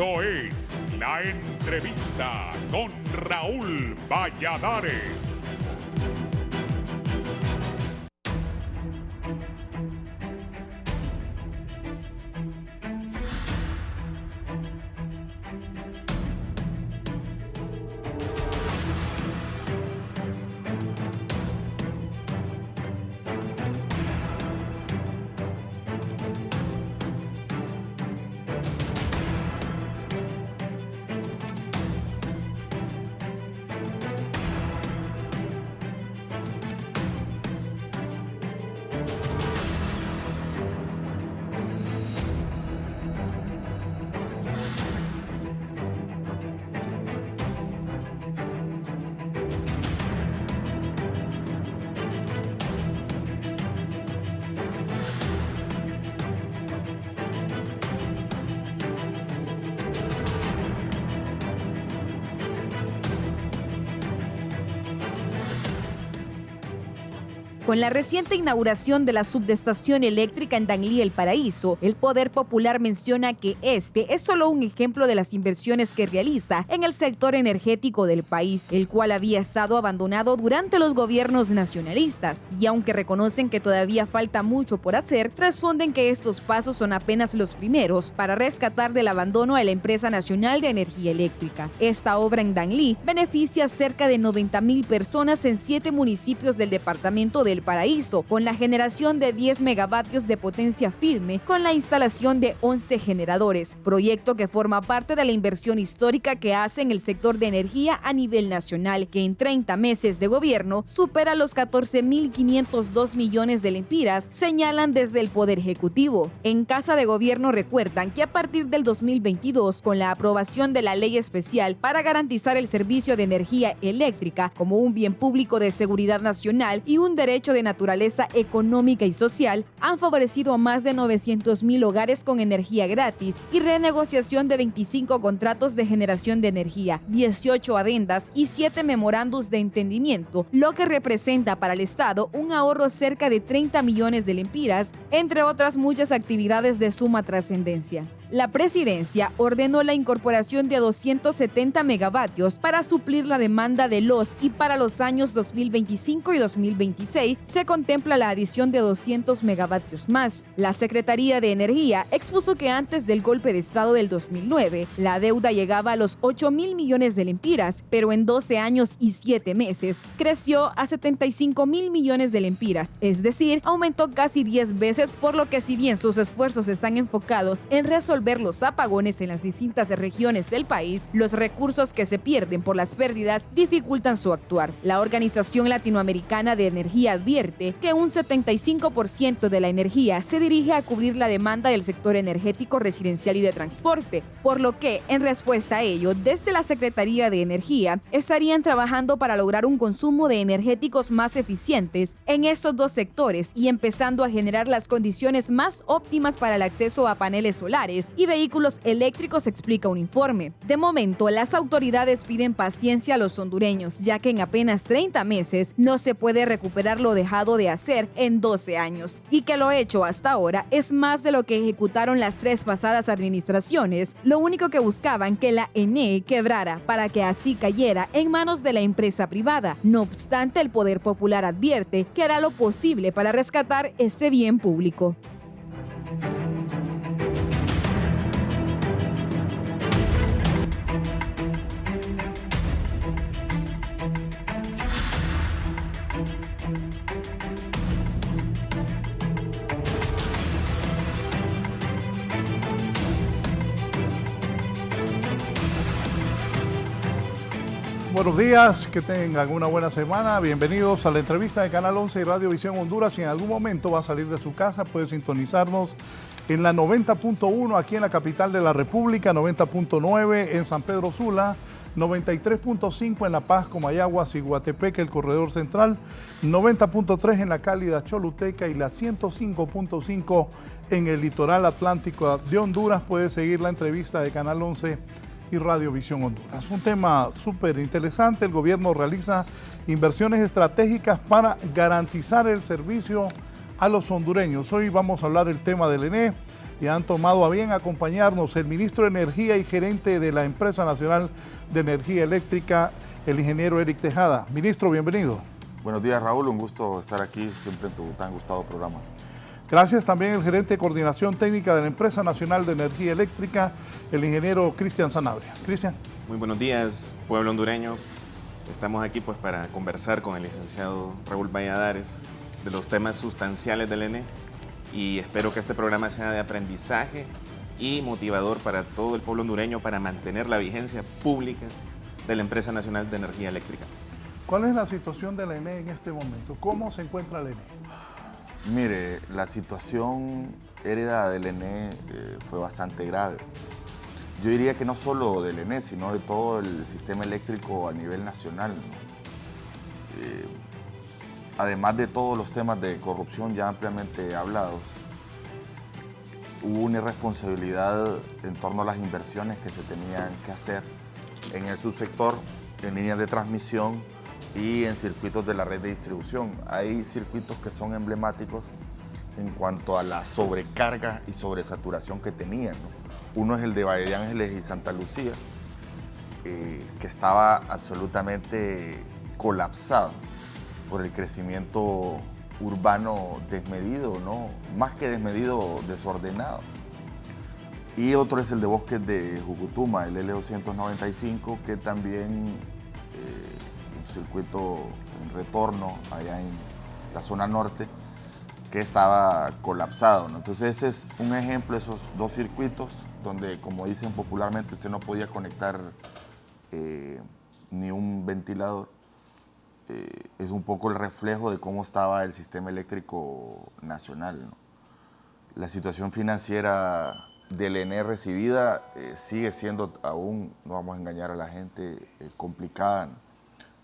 Esto es La Entrevista con Raúl Valladares. Con la reciente inauguración de la subestación eléctrica en Danlí, El Paraíso, el Poder Popular menciona que este es solo un ejemplo de las inversiones que realiza en el sector energético del país, el cual había estado abandonado durante los gobiernos nacionalistas. Y aunque reconocen que todavía falta mucho por hacer, responden que estos pasos son apenas los primeros para rescatar del abandono a la Empresa Nacional de Energía Eléctrica. Esta obra en Danlí beneficia a cerca de 90,000 personas en 7 municipios del departamento del Paraíso, con la generación de 10 megavatios de potencia firme, con la instalación de 11 generadores, proyecto que forma parte de la inversión histórica que hace en el sector de energía a nivel nacional, que en 30 meses de gobierno supera los 14.502 millones de lempiras, señalan desde el Poder Ejecutivo. En Casa de Gobierno recuerdan que a partir del 2022, con la aprobación de la ley especial para garantizar el servicio de energía eléctrica como un bien público de seguridad nacional y un derecho de naturaleza económica y social, han favorecido a más de 900,000 hogares con energía gratis y renegociación de 25 contratos de generación de energía, 18 adendas y 7 memorandos de entendimiento, lo que representa para el Estado un ahorro cerca de 30 millones de lempiras, entre otras muchas actividades de suma trascendencia. La presidencia ordenó la incorporación de 270 megavatios para suplir la demanda de y para los años 2025 y 2026 se contempla la adición de 200 megavatios más. La Secretaría de Energía expuso que antes del golpe de Estado del 2009, la deuda llegaba a los 8,000 millones de lempiras, pero en 12 años y 7 meses creció a 75,000 millones de lempiras, es decir, aumentó casi 10 veces, por lo que si bien sus esfuerzos están enfocados en resolver los apagones en las distintas regiones del país, los recursos que se pierden por las pérdidas dificultan su actuar. La Organización Latinoamericana de Energía advierte que un 75% de la energía se dirige a cubrir la demanda del sector energético residencial y de transporte, por lo que, en respuesta a ello, desde la Secretaría de Energía estarían trabajando para lograr un consumo de energéticos más eficientes en estos dos sectores y empezando a generar las condiciones más óptimas para el acceso a paneles solares y vehículos eléctricos, explica un informe. De momento, las autoridades piden paciencia a los hondureños, ya que en apenas 30 meses no se puede recuperar lo dejado de hacer en 12 años, y que lo hecho hasta ahora es más de lo que ejecutaron las 3 pasadas administraciones. Lo único que buscaban que la ENE quebrara para que así cayera en manos de la empresa privada. No obstante, el Poder Popular advierte que hará lo posible para rescatar este bien público. Buenos días, que tengan una buena semana. Bienvenidos a la entrevista de Canal 11 y Radio Visión Honduras. Si en algún momento va a salir de su casa, puede sintonizarnos en la 90.1 aquí en la capital de la República, 90.9 en San Pedro Sula, 93.5 en La Paz, Comayagua y Guatepeque, el corredor central, 90.3 en la cálida Choluteca y la 105.5 en el litoral atlántico de Honduras. Puede seguir la entrevista de Canal 11 y Radio Visión Honduras. Un tema súper interesante. El gobierno realiza inversiones estratégicas para garantizar el servicio a los hondureños. Hoy vamos a hablar el tema del ENE y han tomado a bien acompañarnos el ministro de Energía y gerente de la Empresa Nacional de Energía Eléctrica, el ingeniero Eric Tejada. Ministro, bienvenido. Buenos días, Raúl, un gusto estar aquí siempre en tu tan gustado programa. Gracias también el gerente de Coordinación Técnica de la Empresa Nacional de Energía Eléctrica, el ingeniero Cristian Sanabria. Cristian. Muy buenos días, pueblo hondureño. Estamos aquí pues para conversar con el licenciado Raúl Valladares de los temas sustanciales del ENE y espero que este programa sea de aprendizaje y motivador para todo el pueblo hondureño para mantener la vigencia pública de la Empresa Nacional de Energía Eléctrica. ¿Cuál es la situación del ENE en este momento? ¿Cómo se encuentra el ENE? Mire, la situación heredada del ENE fue bastante grave. Yo diría que no solo del ENE, sino de todo el sistema eléctrico a nivel nacional, ¿no? Además de todos los temas de corrupción ya ampliamente hablados, hubo una irresponsabilidad en torno a las inversiones que se tenían que hacer en el subsector, en líneas de transmisión y en circuitos de la red de distribución. Hay circuitos que son emblemáticos en cuanto a la sobrecarga y sobresaturación que tenían, ¿no? Uno es el de Valle de Ángeles y Santa Lucía, que estaba absolutamente colapsado por el crecimiento urbano desmedido, ¿no? Más que desmedido, desordenado. Y otro es el de Bosques de Jucutuma, el L295, que también un circuito en retorno allá en la zona norte, que estaba colapsado, ¿no? Entonces ese es un ejemplo de esos dos circuitos donde, como dicen popularmente, usted no podía conectar ni un ventilador. Es un poco el reflejo de cómo estaba el sistema eléctrico nacional, ¿no? La situación financiera del ENE recibida sigue siendo aún, no vamos a engañar a la gente, complicada, ¿no?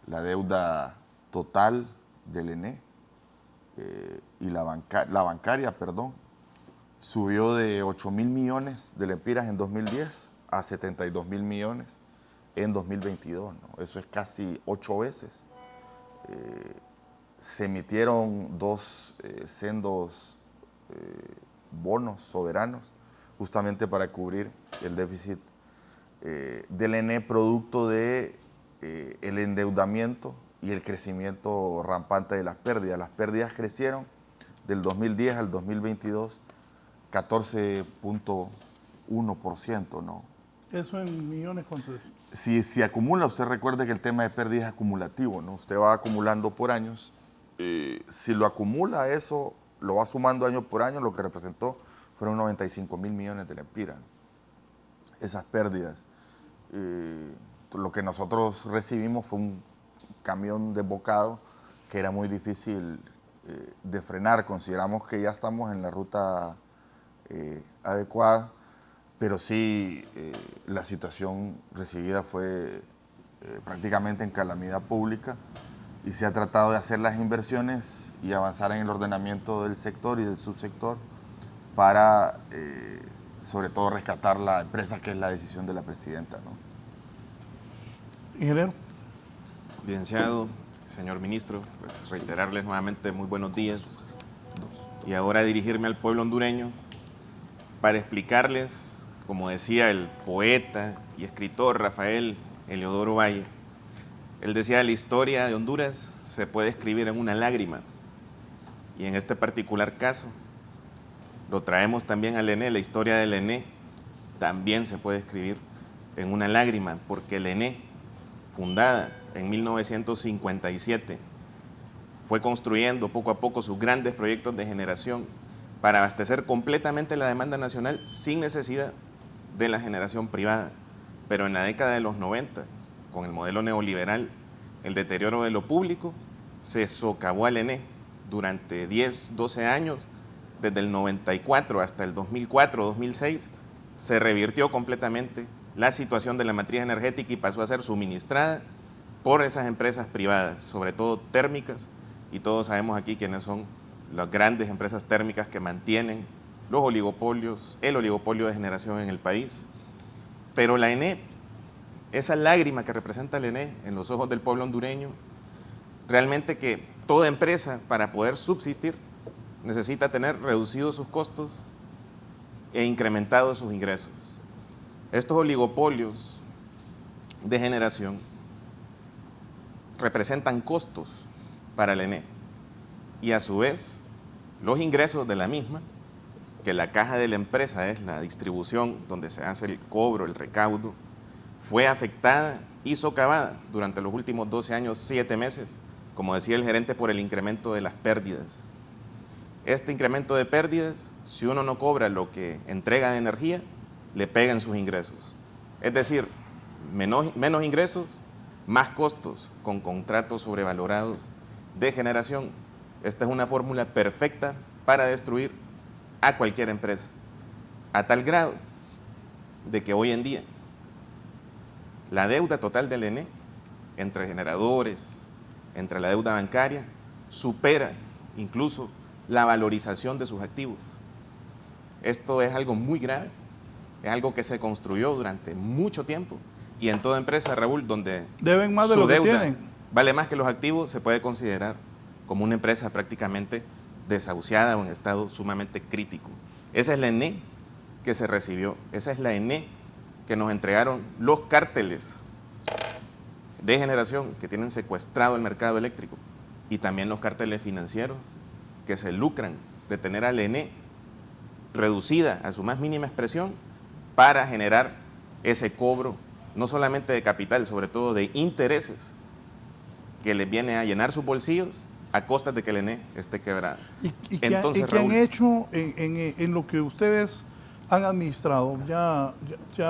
La deuda total del ENE y la bancaria, subió de 8.000 millones de lempiras en 2010 a 72.000 millones en 2022, ¿no? Eso es casi 8 veces. Se emitieron dos sendos bonos soberanos justamente para cubrir el déficit del ENE, producto de el endeudamiento y el crecimiento rampante de las pérdidas. Las pérdidas crecieron del 2010 al 2022 14.1%, ¿no? ¿Eso en millones cuánto es? Si acumula, usted recuerde que el tema de pérdida es acumulativo, ¿no? Usted va acumulando por años. Si lo acumula eso, lo va sumando año por año, lo que representó fueron 95.000 millones de lempiras. Esas pérdidas. Lo que nosotros recibimos fue un camión desbocado que era muy difícil de frenar. Consideramos que ya estamos en la ruta adecuada, pero sí la situación recibida fue prácticamente en calamidad pública y se ha tratado de hacer las inversiones y avanzar en el ordenamiento del sector y del subsector para sobre todo rescatar la empresa, que es la decisión de la presidenta, ¿no? Ingeniero. Licenciado, señor ministro, pues reiterarles nuevamente muy buenos días y ahora dirigirme al pueblo hondureño para explicarles, como decía el poeta y escritor Rafael Eliodoro Valle, él decía: la historia de Honduras se puede escribir en una lágrima, y en este particular caso lo traemos también al ENE. La historia del ENE también se puede escribir en una lágrima, porque el ENE, fundada en 1957, fue construyendo poco a poco sus grandes proyectos de generación para abastecer completamente la demanda nacional sin necesidad de la generación privada. Pero en la década de los 90, con el modelo neoliberal, el deterioro de lo público, se socavó al ENE durante 10, 12 años, desde el 94 hasta el 2004-2006, se revirtió completamente la situación de la matriz energética y pasó a ser suministrada por esas empresas privadas, sobre todo térmicas, y todos sabemos aquí quiénes son las grandes empresas térmicas que mantienen los oligopolios, el oligopolio de generación en el país. Pero la ENE, esa lágrima que representa el ENE en los ojos del pueblo hondureño, realmente que toda empresa, para poder subsistir, necesita tener reducidos sus costos e incrementados sus ingresos. Estos oligopolios de generación representan costos para el ENE y a su vez los ingresos de la misma, que la caja de la empresa es la distribución donde se hace el cobro, el recaudo, fue afectada y socavada durante los últimos 12 años, 7 meses, como decía el gerente, por el incremento de las pérdidas. Este incremento de pérdidas, si uno no cobra lo que entrega de energía, le pega en sus ingresos. Es decir, menos ingresos, más costos con contratos sobrevalorados de generación. Esta es una fórmula perfecta para destruir a cualquier empresa, a tal grado de que hoy en día la deuda total del ENE, entre generadores, entre la deuda bancaria, supera incluso la valorización de sus activos. Esto es algo muy grave, es algo que se construyó durante mucho tiempo y en toda empresa, Raúl, donde deben más de su lo que deuda tienen, vale más que los activos, se puede considerar como una empresa prácticamente desahuciada o en estado sumamente crítico. Esa es la ENE que se recibió, esa es la ENE que nos entregaron los cárteles de generación que tienen secuestrado el mercado eléctrico y también los cárteles financieros que se lucran de tener a la ENE reducida a su más mínima expresión para generar ese cobro, no solamente de capital, sobre todo de intereses, que les viene a llenar sus bolsillos a costas de que el ENE esté quebrada. ¿Y qué han hecho en lo que ustedes han administrado? Ya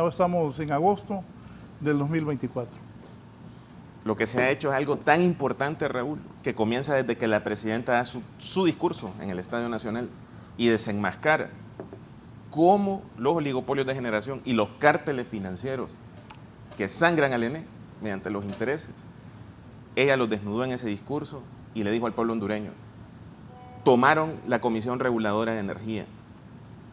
estamos en agosto del 2024. Lo que se ha hecho es algo tan importante, Raúl, que comienza desde que la presidenta da su discurso en el Estadio Nacional y desenmascara cómo los oligopolios de generación y los cárteles financieros que sangran al ENE mediante los intereses, ella los desnudó en ese discurso y le dijo al pueblo hondureño: tomaron la Comisión Reguladora de Energía,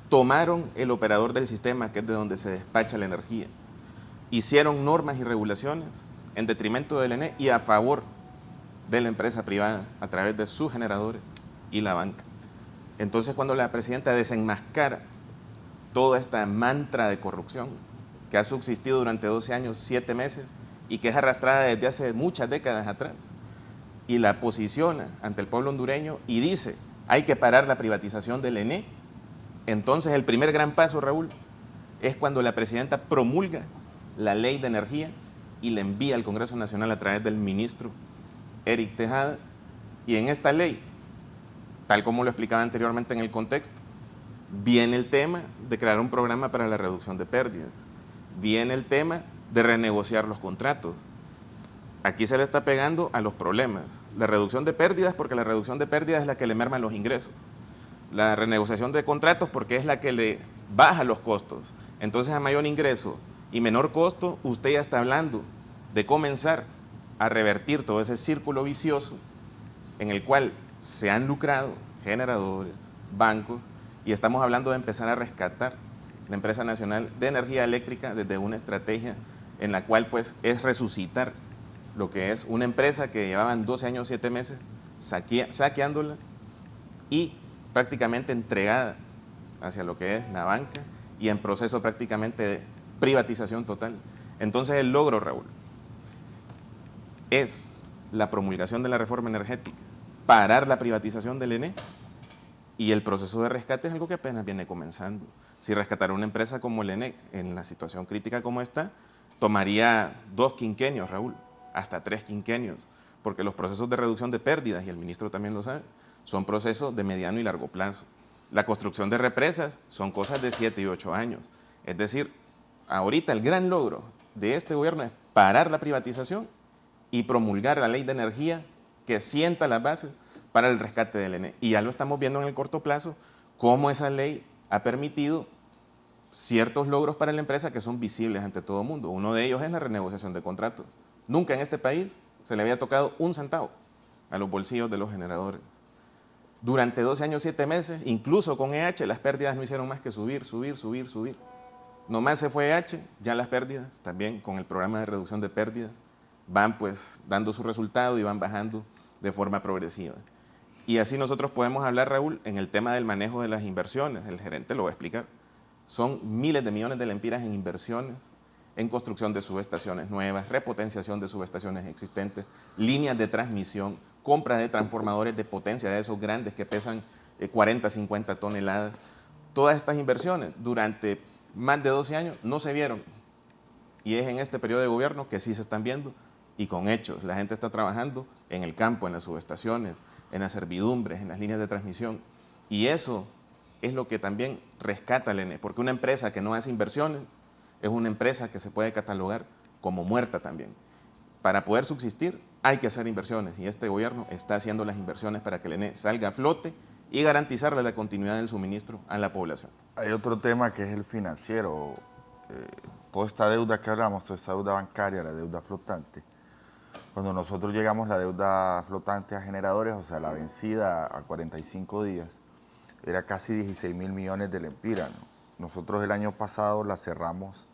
tomaron el operador del sistema, que es de donde se despacha la energía, hicieron normas y regulaciones en detrimento del ENE y a favor de la empresa privada a través de sus generadores y la banca. Entonces, cuando la presidenta desenmascara toda esta mantra de corrupción que ha subsistido durante 12 años, 7 meses y que es arrastrada desde hace muchas décadas atrás, y la posiciona ante el pueblo hondureño y dice: hay que parar la privatización del ENE, entonces el primer gran paso, Raúl, es cuando la presidenta promulga la ley de energía y la envía al Congreso Nacional a través del ministro Eric Tejada. Y en esta ley, tal como lo explicaba anteriormente en el contexto, viene el tema de crear un programa para la reducción de pérdidas, viene el tema de renegociar los contratos. Aquí se le está pegando a los problemas. La reducción de pérdidas, porque la reducción de pérdidas es la que le merma los ingresos. La renegociación de contratos, porque es la que le baja los costos. Entonces, a mayor ingreso y menor costo, usted ya está hablando de comenzar a revertir todo ese círculo vicioso en el cual se han lucrado generadores, bancos, y estamos hablando de empezar a rescatar la Empresa Nacional de Energía Eléctrica desde una estrategia en la cual pues es resucitar lo que es una empresa que llevaban 12 años, 7 meses saqueándola y prácticamente entregada hacia lo que es la banca y en proceso prácticamente de privatización total. Entonces el logro, Raúl, es la promulgación de la reforma energética, parar la privatización del ENE, y el proceso de rescate es algo que apenas viene comenzando. Si rescatar una empresa como el ENE en la situación crítica como esta, tomaría 2 quinquenios, Raúl, hasta 3 quinquenios, porque los procesos de reducción de pérdidas, y el ministro también lo sabe, son procesos de mediano y largo plazo. La construcción de represas son cosas de 7 y 8 años. Es decir, ahorita el gran logro de este gobierno es parar la privatización y promulgar la ley de energía que sienta las bases para el rescate del ENE. Y ya lo estamos viendo en el corto plazo, cómo esa ley ha permitido ciertos logros para la empresa que son visibles ante todo el mundo. Uno de ellos es la renegociación de contratos. Nunca en este país se le había tocado un centavo a los bolsillos de los generadores. Durante 12 años, 7 meses, incluso con EH, las pérdidas no hicieron más que subir. Nomás se fue EH, ya las pérdidas, también con el programa de reducción de pérdidas, van pues dando su resultado y van bajando de forma progresiva. Y así nosotros podemos hablar, Raúl, en el tema del manejo de las inversiones. El gerente lo va a explicar. Son miles de millones de lempiras en inversiones, en construcción de subestaciones nuevas, repotenciación de subestaciones existentes, líneas de transmisión, compra de transformadores de potencia de esos grandes que pesan 40, 50 toneladas. Todas estas inversiones durante más de 12 años no se vieron. Y es en este periodo de gobierno que sí se están viendo y con hechos. La gente está trabajando en el campo, en las subestaciones, en las servidumbres, en las líneas de transmisión. Y eso es lo que también rescata el ENE, porque una empresa que no hace inversiones es una empresa que se puede catalogar como muerta también. Para poder subsistir hay que hacer inversiones y este gobierno está haciendo las inversiones para que el ENE salga a flote y garantizarle la continuidad del suministro a la población. Hay otro tema que es el financiero. Toda esta deuda que hablamos, toda esta deuda bancaria, la deuda flotante. Cuando nosotros llegamos la deuda flotante a generadores, o sea, la vencida a 45 días, era casi 16.000 millones de lempiras, ¿no? Nosotros el año pasado la cerramos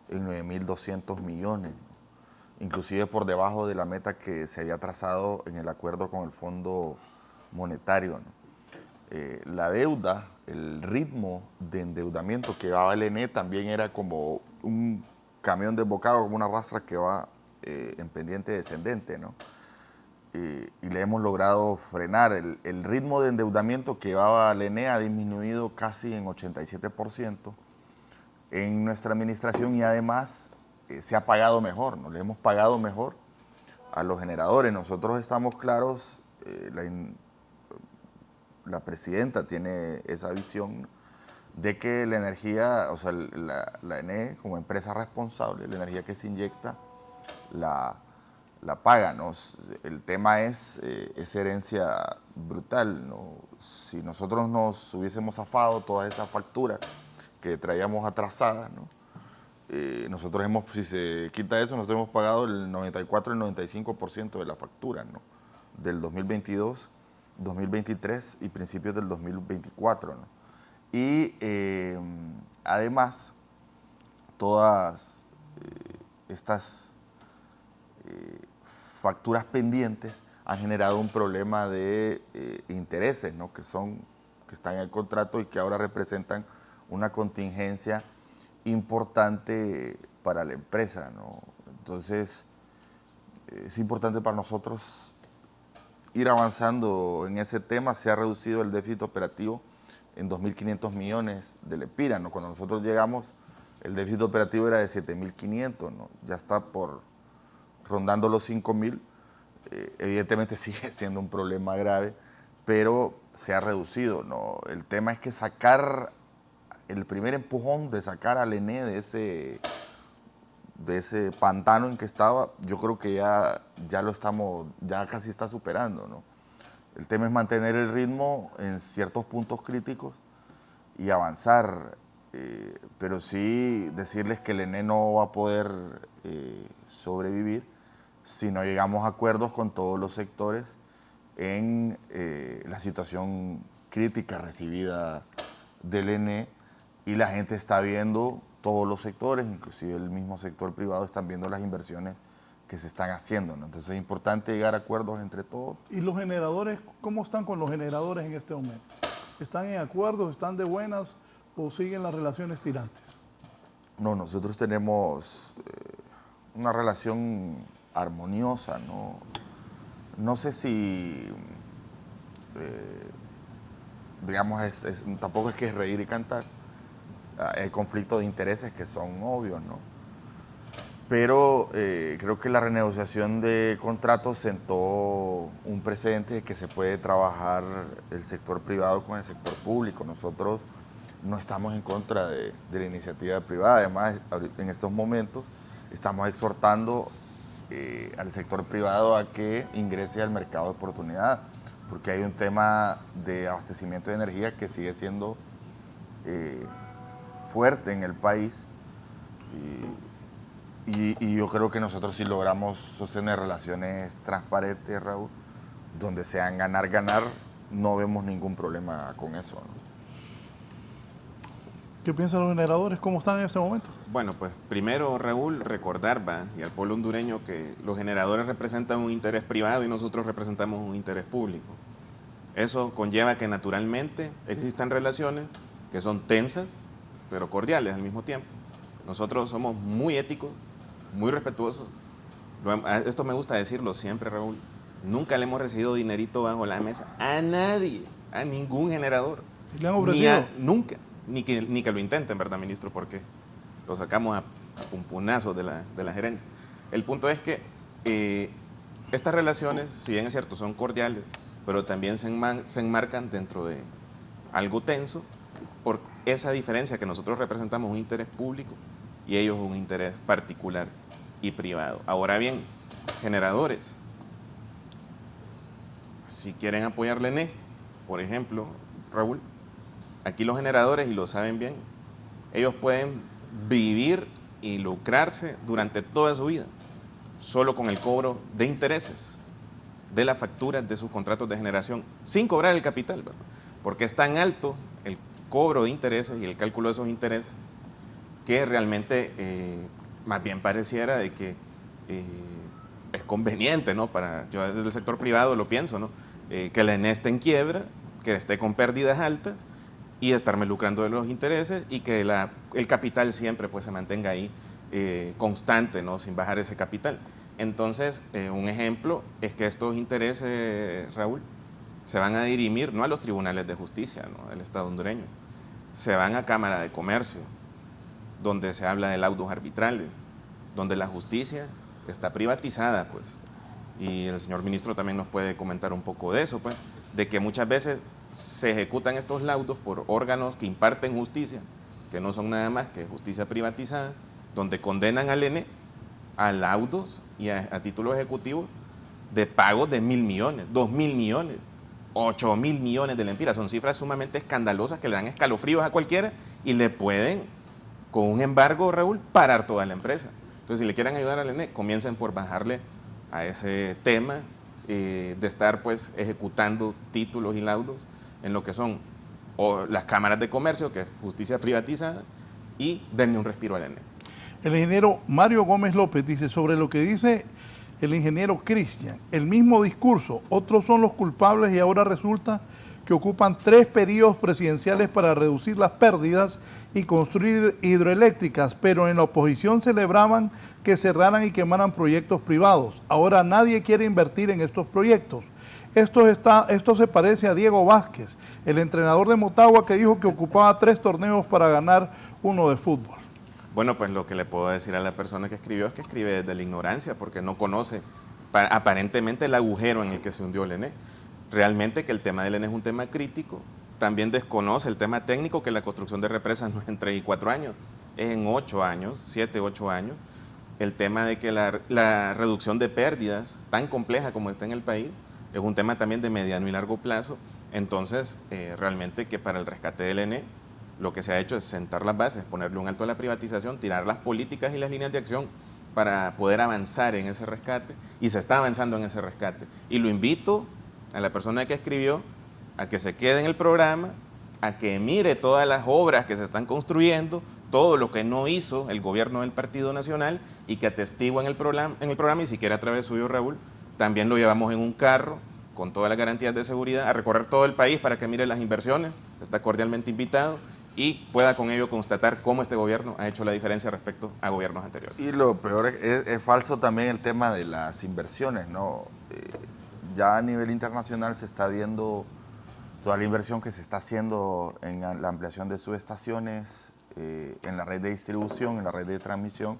en 9.200 millones, ¿no? Inclusive por debajo de la meta que se había trazado en el acuerdo con el Fondo Monetario, ¿no? La deuda, el ritmo de endeudamiento que llevaba el ENE también era como un camión desbocado, como una rastra que va en pendiente descendente, ¿no? Y le hemos logrado frenar. El ritmo de endeudamiento que llevaba el ENE ha disminuido casi en 87% en nuestra administración y además se ha pagado mejor, ¿no? Le hemos pagado mejor a los generadores. Nosotros estamos claros, la presidenta tiene esa visión de que la energía, o sea, la ENE como empresa responsable, la energía que se inyecta, la paga, ¿no? El tema es herencia brutal, ¿no? Si nosotros nos hubiésemos zafado todas esas facturas que traíamos atrasadas, ¿no? Nosotros si se quita eso, nosotros hemos pagado el 94, el 95% de la factura, ¿no? Del 2022, 2023 y principios del 2024, ¿no? Y además, todas estas facturas pendientes han generado un problema de intereses, ¿no? que están en el contrato y que ahora representan una contingencia importante para la empresa, ¿no? Entonces, es importante para nosotros ir avanzando en ese tema. Se ha reducido el déficit operativo en 2.500 millones de lempiras, ¿no? Cuando nosotros llegamos, el déficit operativo era de 7.500, ¿no? Ya está rondando los 5.000. Evidentemente sigue siendo un problema grave, pero se ha reducido, ¿no? El tema es que el primer empujón de sacar al ENE de ese pantano en que estaba, yo creo que ya casi está superando, ¿no? El tema es mantener el ritmo en ciertos puntos críticos y avanzar, pero sí decirles que el ENE no va a poder sobrevivir si no llegamos a acuerdos con todos los sectores en la situación crítica recibida del ENE, y la gente está viendo, todos los sectores, inclusive el mismo sector privado, están viendo las inversiones que se están haciendo, ¿no? Entonces es importante llegar a acuerdos entre todos. ¿Y los generadores, cómo están con los generadores en este momento? ¿Están en acuerdos, están de buenas o siguen las relaciones tirantes? No, nosotros tenemos una relación armoniosa, ¿no? No sé si, digamos, tampoco es que es reír y cantar. Hay conflictos de intereses que son obvios, ¿no? Pero creo que la renegociación de contratos sentó un precedente de que se puede trabajar el sector privado con el sector público. Nosotros no estamos en contra de la iniciativa privada. Además, en estos momentos estamos exhortando al sector privado a que ingrese al mercado de oportunidad, porque hay un tema de abastecimiento de energía que sigue siendo fuerte en el país, y yo creo que nosotros sí logramos sostener relaciones transparentes, Raúl, donde sean ganar-ganar. No vemos ningún problema con eso, ¿no? ¿Qué piensan los generadores? ¿Cómo están en este momento? Bueno, pues primero, Raúl, recordar y al pueblo hondureño que los generadores representan un interés privado y nosotros representamos un interés público. Eso conlleva que naturalmente existan relaciones que son tensas, pero cordiales al mismo tiempo. Nosotros somos muy éticos, muy respetuosos. Esto me gusta decirlo siempre, Raúl. Nunca le hemos recibido dinerito bajo la mesa a nadie, a ningún generador. ¿Le han ofrecido? Nunca, ni que lo intenten, ¿verdad, ministro? Porque lo sacamos a pumpunazos de la gerencia. El punto es que estas relaciones, si bien es cierto, son cordiales, pero también se enmarcan dentro de algo tenso por esa diferencia que nosotros representamos un interés público y ellos un interés particular y privado. Ahora bien, generadores, si quieren apoyar la ENE, por ejemplo, Raúl, aquí los generadores, y lo saben bien, ellos pueden vivir y lucrarse durante toda su vida, solo con el cobro de intereses de las facturas de sus contratos de generación, sin cobrar el capital, ¿verdad? Porque es tan alto el cobro de intereses y el cálculo de esos intereses que realmente más bien pareciera de que es conveniente, ¿no? Yo desde el sector privado lo pienso, ¿no? Que la ENE esté en quiebra, que esté con pérdidas altas y estarme lucrando de los intereses y que el capital siempre pues se mantenga ahí constante, ¿no? Sin bajar ese capital. Entonces, un ejemplo es que estos intereses, Raúl, se van a dirimir no a los tribunales de justicia, ¿no? Del Estado hondureño, se van a Cámara de Comercio, donde se habla de laudos arbitrales, donde la justicia está privatizada, pues. Y el señor ministro también nos puede comentar un poco de eso, pues, de que muchas veces se ejecutan estos laudos por órganos que imparten justicia, que no son nada más que justicia privatizada, donde condenan al ENE a laudos y a títulos ejecutivos de pagos de 1.000 millones, 2.000 millones, 8.000 millones de lempiras. Son cifras sumamente escandalosas que le dan escalofríos a cualquiera y le pueden, con un embargo, Raúl, parar toda la empresa. Entonces, si le quieren ayudar al ENE, comiencen por bajarle a ese tema de estar pues ejecutando títulos y laudos en lo que son las cámaras de comercio, que es justicia privatizada, y denle un respiro al ENE. El ingeniero Mario Gómez López dice sobre lo que dice el ingeniero Cristian, el mismo discurso, otros son los culpables y ahora resulta que ocupan 3 periodos presidenciales para reducir las pérdidas y construir hidroeléctricas, pero en la oposición celebraban que cerraran y quemaran proyectos privados. Ahora nadie quiere invertir en estos proyectos. Esto se parece a Diego Vázquez, el entrenador de Motagua que dijo que ocupaba 3 torneos para ganar uno de fútbol. Bueno, pues lo que le puedo decir a la persona que escribió es que escribe desde la ignorancia, porque no conoce aparentemente el agujero en el que se hundió el ENE. Realmente que el tema del ENE es un tema crítico. También desconoce el tema técnico, que la construcción de represas no es en 3 y 4 años, es en 8 años, 7, 8 años. El tema de que la reducción de pérdidas, tan compleja como está en el país, es un tema también de mediano y largo plazo. Entonces, realmente que para el rescate del ENE, lo que se ha hecho es sentar las bases, ponerle un alto a la privatización, tirar las políticas y las líneas de acción para poder avanzar en ese rescate, y se está avanzando en ese rescate. Y lo invito a la persona que escribió a que se quede en el programa, a que mire todas las obras que se están construyendo, todo lo que no hizo el gobierno del Partido Nacional y que atestigua en el programa, y si quiere a través suyo, Raúl, también lo llevamos en un carro con todas las garantías de seguridad a recorrer todo el país para que mire las inversiones, está cordialmente invitado y pueda con ello constatar cómo este gobierno ha hecho la diferencia respecto a gobiernos anteriores. Y lo peor es falso también el tema de las inversiones, ¿no? Ya a nivel internacional se está viendo toda la inversión que se está haciendo en la ampliación de subestaciones, en la red de distribución, en la red de transmisión,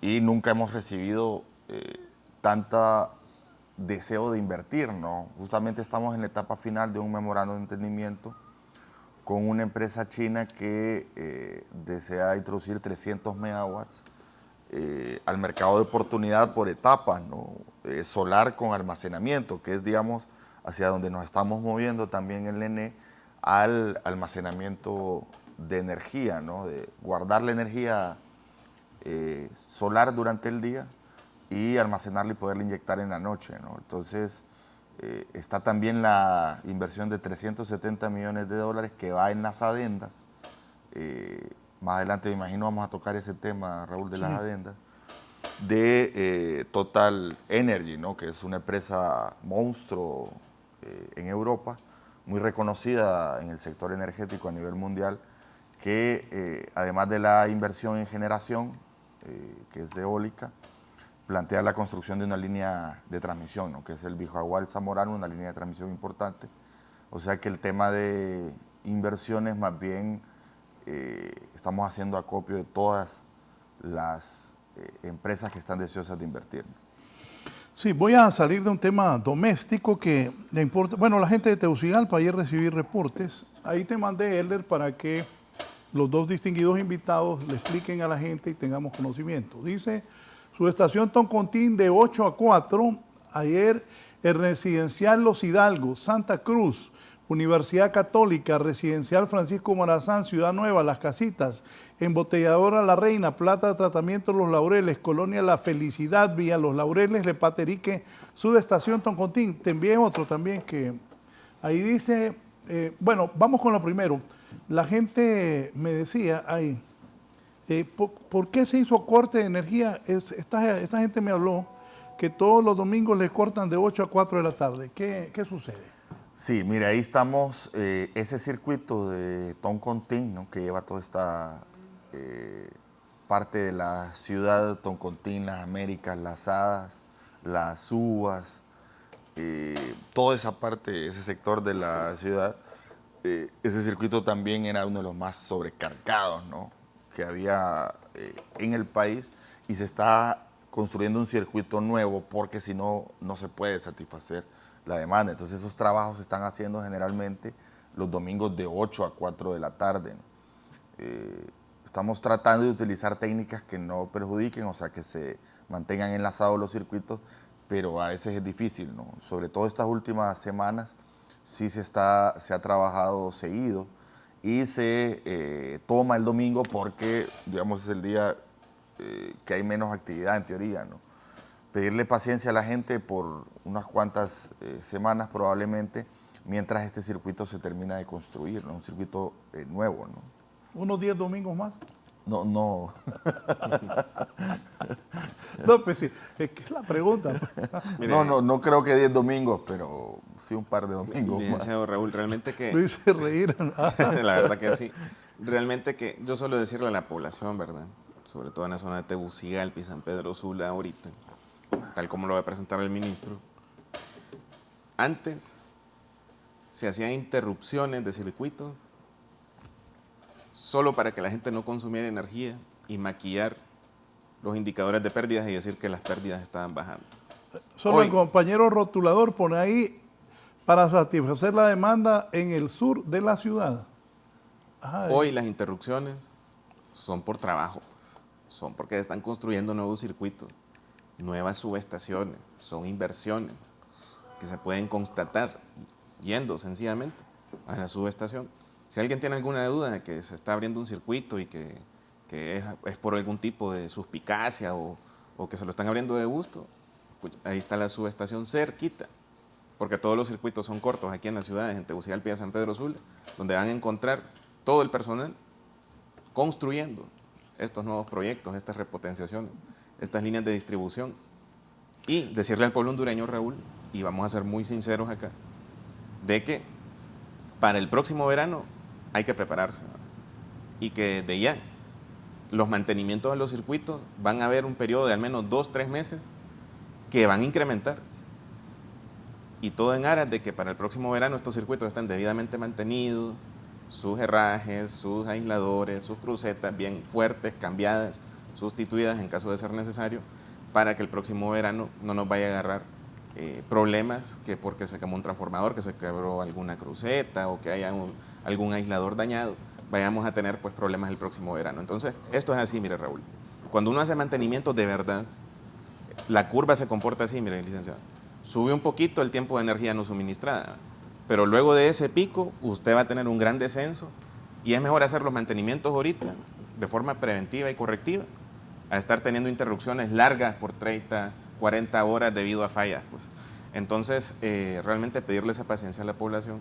y nunca hemos recibido tanta deseo de invertir, ¿no? Justamente estamos en la etapa final de un memorando de entendimiento con una empresa china que desea introducir 300 megawatts al mercado de oportunidad por etapas, ¿no? Solar con almacenamiento, que es, digamos, hacia donde nos estamos moviendo también el ENE, al almacenamiento de energía, ¿no? De guardar la energía solar durante el día y almacenarla y poderla inyectar en la noche, ¿no? Entonces, está también la inversión de 370 millones de dólares que va en las adendas. Más adelante me imagino vamos a tocar ese tema, Raúl, de las adendas, de Total Energy, ¿no? Que es una empresa monstruo en Europa, muy reconocida en el sector energético a nivel mundial, que además de la inversión en generación, que es eólica, plantea la construcción de una línea de transmisión, ¿no? Que es el Bijagual-Zamorano, una línea de transmisión importante. O sea que el tema de inversiones, más bien estamos haciendo acopio de todas las empresas que están deseosas de invertir, ¿no? Sí, voy a salir de un tema doméstico que le importa. Bueno, la gente de Tegucigalpa, ayer recibí reportes. Ahí te mandé, Elder, para que los dos distinguidos invitados le expliquen a la gente y tengamos conocimiento. Dice, subestación Toncontín de 8 a 4, ayer el residencial Los Hidalgos, Santa Cruz, Universidad Católica, Residencial Francisco Morazán, Ciudad Nueva, Las Casitas, Embotelladora La Reina, Plata de Tratamiento Los Laureles, Colonia La Felicidad, Villa Los Laureles, Lepaterique, Subestación Toncontín. Te envié otro también que ahí dice, bueno, vamos con lo primero. La gente me decía ahí, ¿por qué se hizo corte de energía? Esta gente me habló que todos los domingos les cortan de 8 a 4 de la tarde. ¿Qué sucede? Sí, mire, ahí estamos, ese circuito de Toncontín, ¿no? Que lleva toda esta parte de la ciudad, Toncontín, las Américas, las Hadas, las Uvas, toda esa parte, ese sector de la ciudad, ese circuito también era uno de los más sobrecargados, ¿no? Que había en el país, y se está construyendo un circuito nuevo porque si no, no se puede satisfacer la demanda. Entonces esos trabajos se están haciendo generalmente los domingos de 8 a 4 de la tarde, ¿no? Estamos tratando de utilizar técnicas que no perjudiquen, o sea, que se mantengan enlazados los circuitos, pero a veces es difícil, ¿no? Sobre todo estas últimas semanas sí se ha trabajado seguido y se toma el domingo porque, digamos, es el día que hay menos actividad en teoría, ¿no? Pedirle paciencia a la gente por unas cuantas semanas probablemente, mientras este circuito se termina de construir, ¿no? Un circuito nuevo, ¿no? ¿Unos 10 domingos más? No, no. No, pues sí, es que es la pregunta. No creo que 10 domingos, pero sí un par de domingos más. Licenciado Raúl, realmente que... Lo hice reír. La verdad que sí. Realmente que yo suelo decirle a la población, ¿verdad? Sobre todo en la zona de Tegucigalpa y San Pedro Sula ahorita, tal como lo va a presentar el ministro. Antes se hacían interrupciones de circuitos solo para que la gente no consumiera energía y maquillar los indicadores de pérdidas y decir que las pérdidas estaban bajando. Solo Hoy, el compañero rotulador pone ahí para satisfacer la demanda en el sur de la ciudad. Ajá, hoy las interrupciones son por trabajo, pues. Son porque están construyendo nuevos circuitos, nuevas subestaciones, son inversiones que se pueden constatar yendo sencillamente a la subestación. Si alguien tiene alguna duda de que se está abriendo un circuito y que es por algún tipo de suspicacia o que se lo están abriendo de gusto, pues ahí está la subestación cerquita, porque todos los circuitos son cortos aquí en las ciudades, en Tegucigalpa y San Pedro Sula, donde van a encontrar todo el personal construyendo estos nuevos proyectos, estas repotenciaciones, estas líneas de distribución. Y decirle al pueblo hondureño, Raúl, y vamos a ser muy sinceros acá, de que para el próximo verano hay que prepararse, ¿no? Y que desde ya los mantenimientos de los circuitos van a haber un periodo de al menos 2-3 meses que van a incrementar. Y todo en aras de que para el próximo verano estos circuitos estén debidamente mantenidos, sus herrajes, sus aisladores, sus crucetas bien fuertes, cambiadas, sustituidas en caso de ser necesario, para que el próximo verano no nos vaya a agarrar problemas que porque se quemó un transformador, que se quebró alguna cruceta o que haya algún aislador dañado, vayamos a tener pues problemas el próximo verano. Entonces, esto es así, mire Raúl. Cuando uno hace mantenimiento de verdad, la curva se comporta así, mire licenciado. Sube un poquito el tiempo de energía no suministrada, pero luego de ese pico usted va a tener un gran descenso y es mejor hacer los mantenimientos ahorita de forma preventiva y correctiva a estar teniendo interrupciones largas por 30, 40 horas debido a fallas, pues. Entonces, realmente pedirle esa paciencia a la población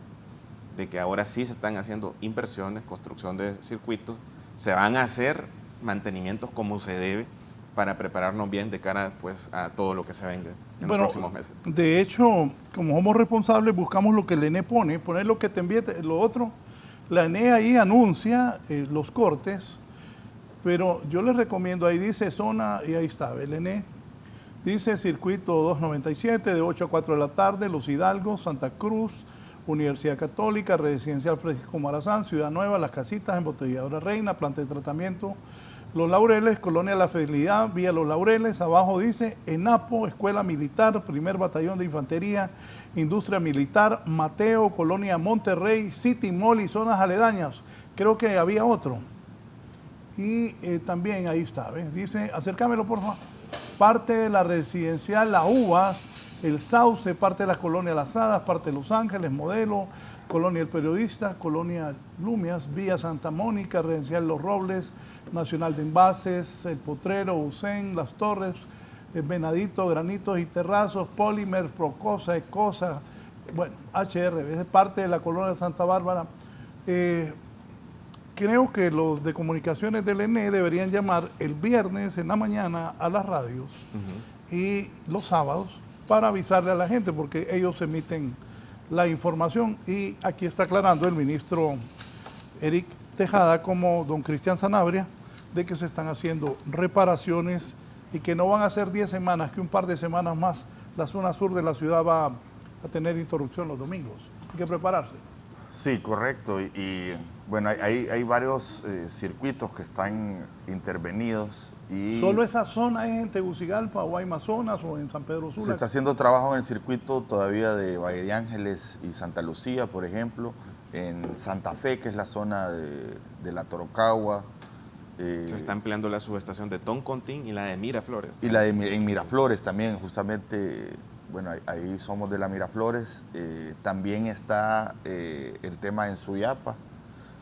de que ahora sí se están haciendo inversiones, construcción de circuitos, se van a hacer mantenimientos como se debe, para prepararnos bien de cara pues, a todo lo que se venga en los próximos meses. De hecho, como somos responsables, buscamos lo que el ENE pone, poner lo que te envíe, lo otro. La ENE ahí anuncia los cortes, pero yo les recomiendo, ahí dice zona, y ahí está, el ENE. Dice circuito 297 de 8 a 4 de la tarde, Los Hidalgos, Santa Cruz, Universidad Católica, Residencial Francisco Morazán, Ciudad Nueva, Las Casitas, Embotelladora Reina, Planta de Tratamiento, Los Laureles, Colonia La Fidelidad, Vía Los Laureles. Abajo dice ENAPO, Escuela Militar, Primer Batallón de Infantería, Industria Militar, Mateo, Colonia Monterrey, City Mall y zonas aledañas. Creo que había otro. Y también ahí está, ¿ves? Dice, acércamelo por favor. Parte de la residencial La Uvas, El Sauce, parte de las colonias Las Hadas, parte de Los Ángeles, Modelo, Colonia El Periodista, Colonia Lumias, Vía Santa Mónica, Residencial Los Robles, Nacional de Envases, El Potrero, Ucén, Las Torres, Venadito, Granitos y Terrazos, Polimer, Procosa, Ecosa, bueno, HR, es parte de la colonia Santa Bárbara. Creo que los de comunicaciones del ENE deberían llamar el viernes en la mañana a las radios y los sábados para avisarle a la gente, porque ellos emiten la información. Y aquí está aclarando el ministro Eric Tejada como don Cristian Sanabria de que se están haciendo reparaciones y que no van a ser 10 semanas, que un par de semanas más la zona sur de la ciudad va a tener interrupción los domingos. Hay que prepararse. Sí, correcto. Y bueno, hay varios circuitos que están intervenidos. Y ¿Solo esa zona es en Tegucigalpa o hay más zonas o en San Pedro Sula? se está haciendo trabajo en el circuito todavía de Valle de Ángeles y Santa Lucía, por ejemplo, en Santa Fe, que es la zona de la Torocagua. Se está empleando la subestación de Toncontín y la de Miraflores. Y la en Miraflores también, justamente, bueno, ahí somos de la Miraflores. También está el tema en Suyapa.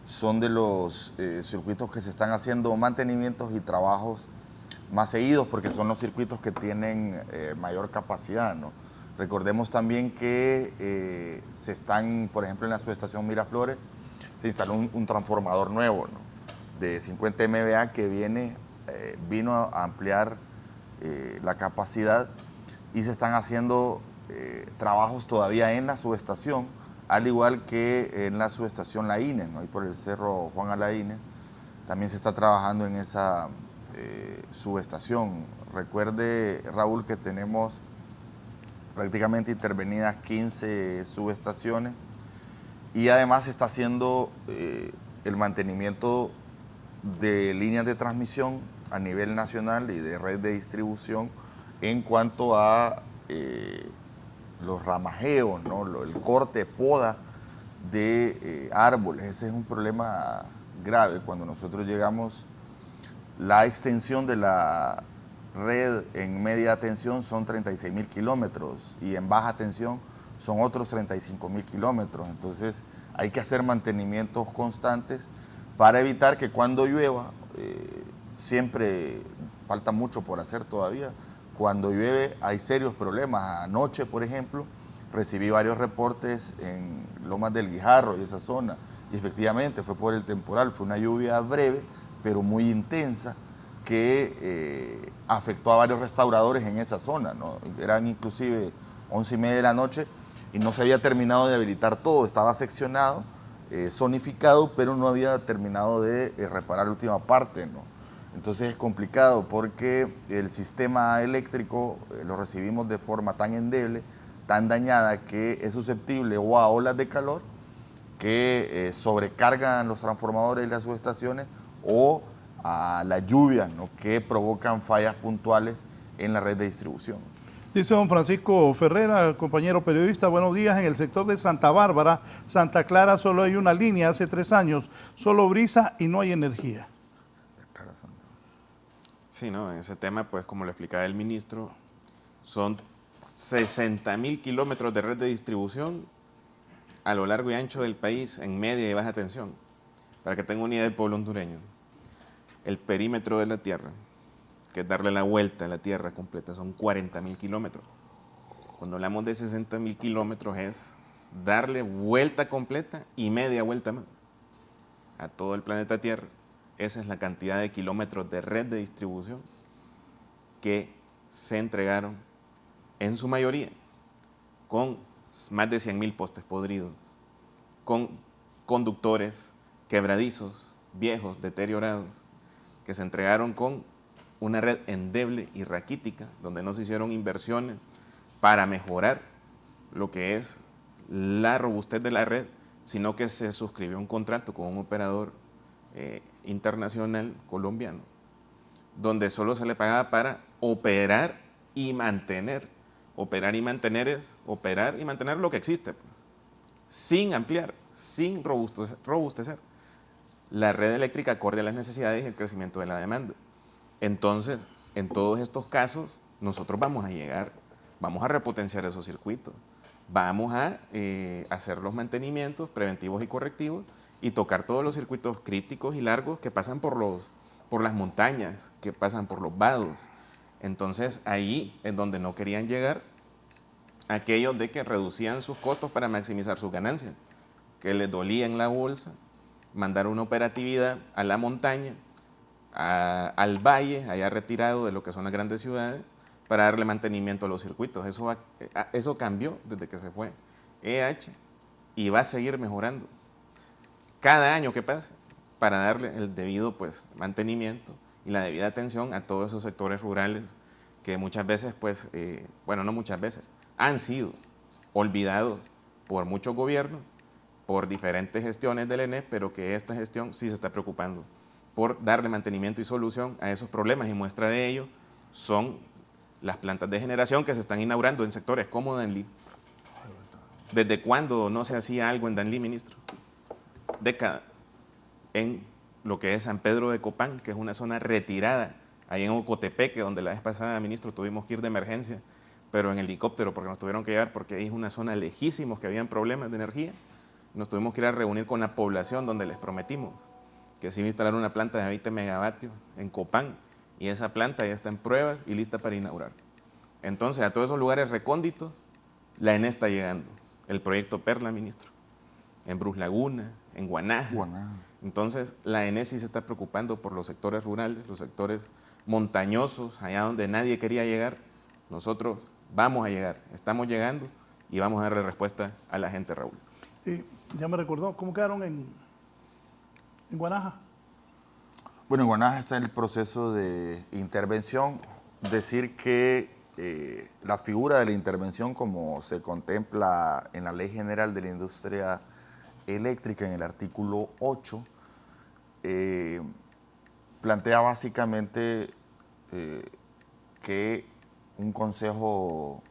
Son de los circuitos que se están haciendo mantenimientos y trabajos más seguidos, porque son los circuitos que tienen mayor capacidad, ¿no? Recordemos también que se están, por ejemplo, en la subestación Miraflores, se instaló un transformador nuevo, ¿no?, de 50 MVA que vino a ampliar la capacidad, y se están haciendo trabajos todavía en la subestación, al igual que en la subestación La Ines, ¿no?, y por el cerro Juan Alaínez, también se está trabajando en esa subestación. Recuerde, Raúl, que tenemos prácticamente intervenidas 15 subestaciones, y además se está haciendo el mantenimiento de líneas de transmisión a nivel nacional y de red de distribución en cuanto a los ramajeos, ¿no?, el corte, poda de árboles. Ese es un problema grave. Cuando nosotros llegamos, la extensión de la red en media tensión son 36.000 kilómetros y en baja tensión son otros 35.000 kilómetros. Entonces hay que hacer mantenimientos constantes para evitar que cuando llueva, siempre falta mucho por hacer todavía. Cuando llueve hay serios problemas. Anoche, por ejemplo, recibí varios reportes en Lomas del Guijarro y esa zona, y efectivamente fue por el temporal. Fue una lluvia breve, pero muy intensa, que afectó a varios restauradores en esa zona, ¿no? Eran inclusive 11:30 de la noche y no se había terminado de habilitar todo, estaba seccionado, zonificado, pero no había terminado de reparar la última parte, ¿no? Entonces es complicado porque el sistema eléctrico lo recibimos de forma tan endeble, tan dañada, que es susceptible o a olas de calor que sobrecargan los transformadores y las subestaciones, o a las lluvias, ¿no?, que provocan fallas puntuales en la red de distribución. Dice don Francisco Ferrera, compañero periodista, buenos días. En el sector de Santa Bárbara, Santa Clara, solo hay una línea hace 3 años, solo brisa y no hay energía. Sí, ¿no? En ese tema, pues como lo explicaba el ministro, son 60.000 kilómetros de red de distribución a lo largo y ancho del país en media y baja tensión. Para que tenga una idea del pueblo hondureño, el perímetro de la Tierra, que es darle la vuelta a la Tierra completa, son 40.000 kilómetros. Cuando hablamos de 60.000 kilómetros es darle vuelta completa y media vuelta más a todo el planeta Tierra. Esa es la cantidad de kilómetros de red de distribución que se entregaron en su mayoría con más de 100.000 postes podridos, con conductores quebradizos, viejos, deteriorados, que se entregaron con una red endeble y raquítica, donde no se hicieron inversiones para mejorar lo que es la robustez de la red, sino que se suscribió un contrato con un operador internacional colombiano, donde solo se le pagaba para operar y mantener. Operar y mantener es operar y mantener lo que existe, pues, sin ampliar, sin robustecer la red eléctrica acorde a las necesidades y el crecimiento de la demanda. Entonces, en todos estos casos, nosotros vamos a llegar, vamos a repotenciar esos circuitos, vamos a hacer los mantenimientos preventivos y correctivos y tocar todos los circuitos críticos y largos que pasan por las montañas, que pasan por los vados. Entonces, ahí es donde no querían llegar aquellos de que reducían sus costos para maximizar sus ganancias, que les dolía en la bolsa mandar una operatividad a la montaña, al valle, allá retirado de lo que son las grandes ciudades, para darle mantenimiento a los circuitos. Eso cambió desde que se fue EH y va a seguir mejorando cada año que pase para darle el debido pues, mantenimiento y la debida atención a todos esos sectores rurales que muchas veces, pues, bueno, no muchas veces, han sido olvidados por muchos gobiernos, por diferentes gestiones del ENE, pero que esta gestión sí se está preocupando por darle mantenimiento y solución a esos problemas, y muestra de ello son las plantas de generación que se están inaugurando en sectores como Danlí. ¿Desde cuándo no se hacía algo en Danlí, ministro? Décadas. En lo que es San Pedro de Copán, que es una zona retirada, ahí en Ocotepeque, donde la vez pasada, ministro, tuvimos que ir de emergencia, pero en helicóptero, porque nos tuvieron que llevar, porque ahí es una zona lejísimos que habían problemas de energía. Nos tuvimos que ir a reunir con la población, donde les prometimos que se iba a instalar una planta de 20 megavatios en Copán, y esa planta ya está en pruebas y lista para inaugurar. Entonces, a todos esos lugares recónditos, la ENE está llegando. El proyecto Perla, ministro, en Brus Laguna, en Guanaja. Entonces, la ENE sí se está preocupando por los sectores rurales, los sectores montañosos, allá donde nadie quería llegar. Nosotros vamos a llegar, estamos llegando y vamos a darle respuesta a la gente, Raúl. Y ya me recordó, ¿cómo quedaron en Guanaja? Bueno, en Guanaja está en el proceso de intervención. Decir que la figura de la intervención, como se contempla en la Ley General de la Industria Eléctrica, en el artículo 8, plantea básicamente que un consejo,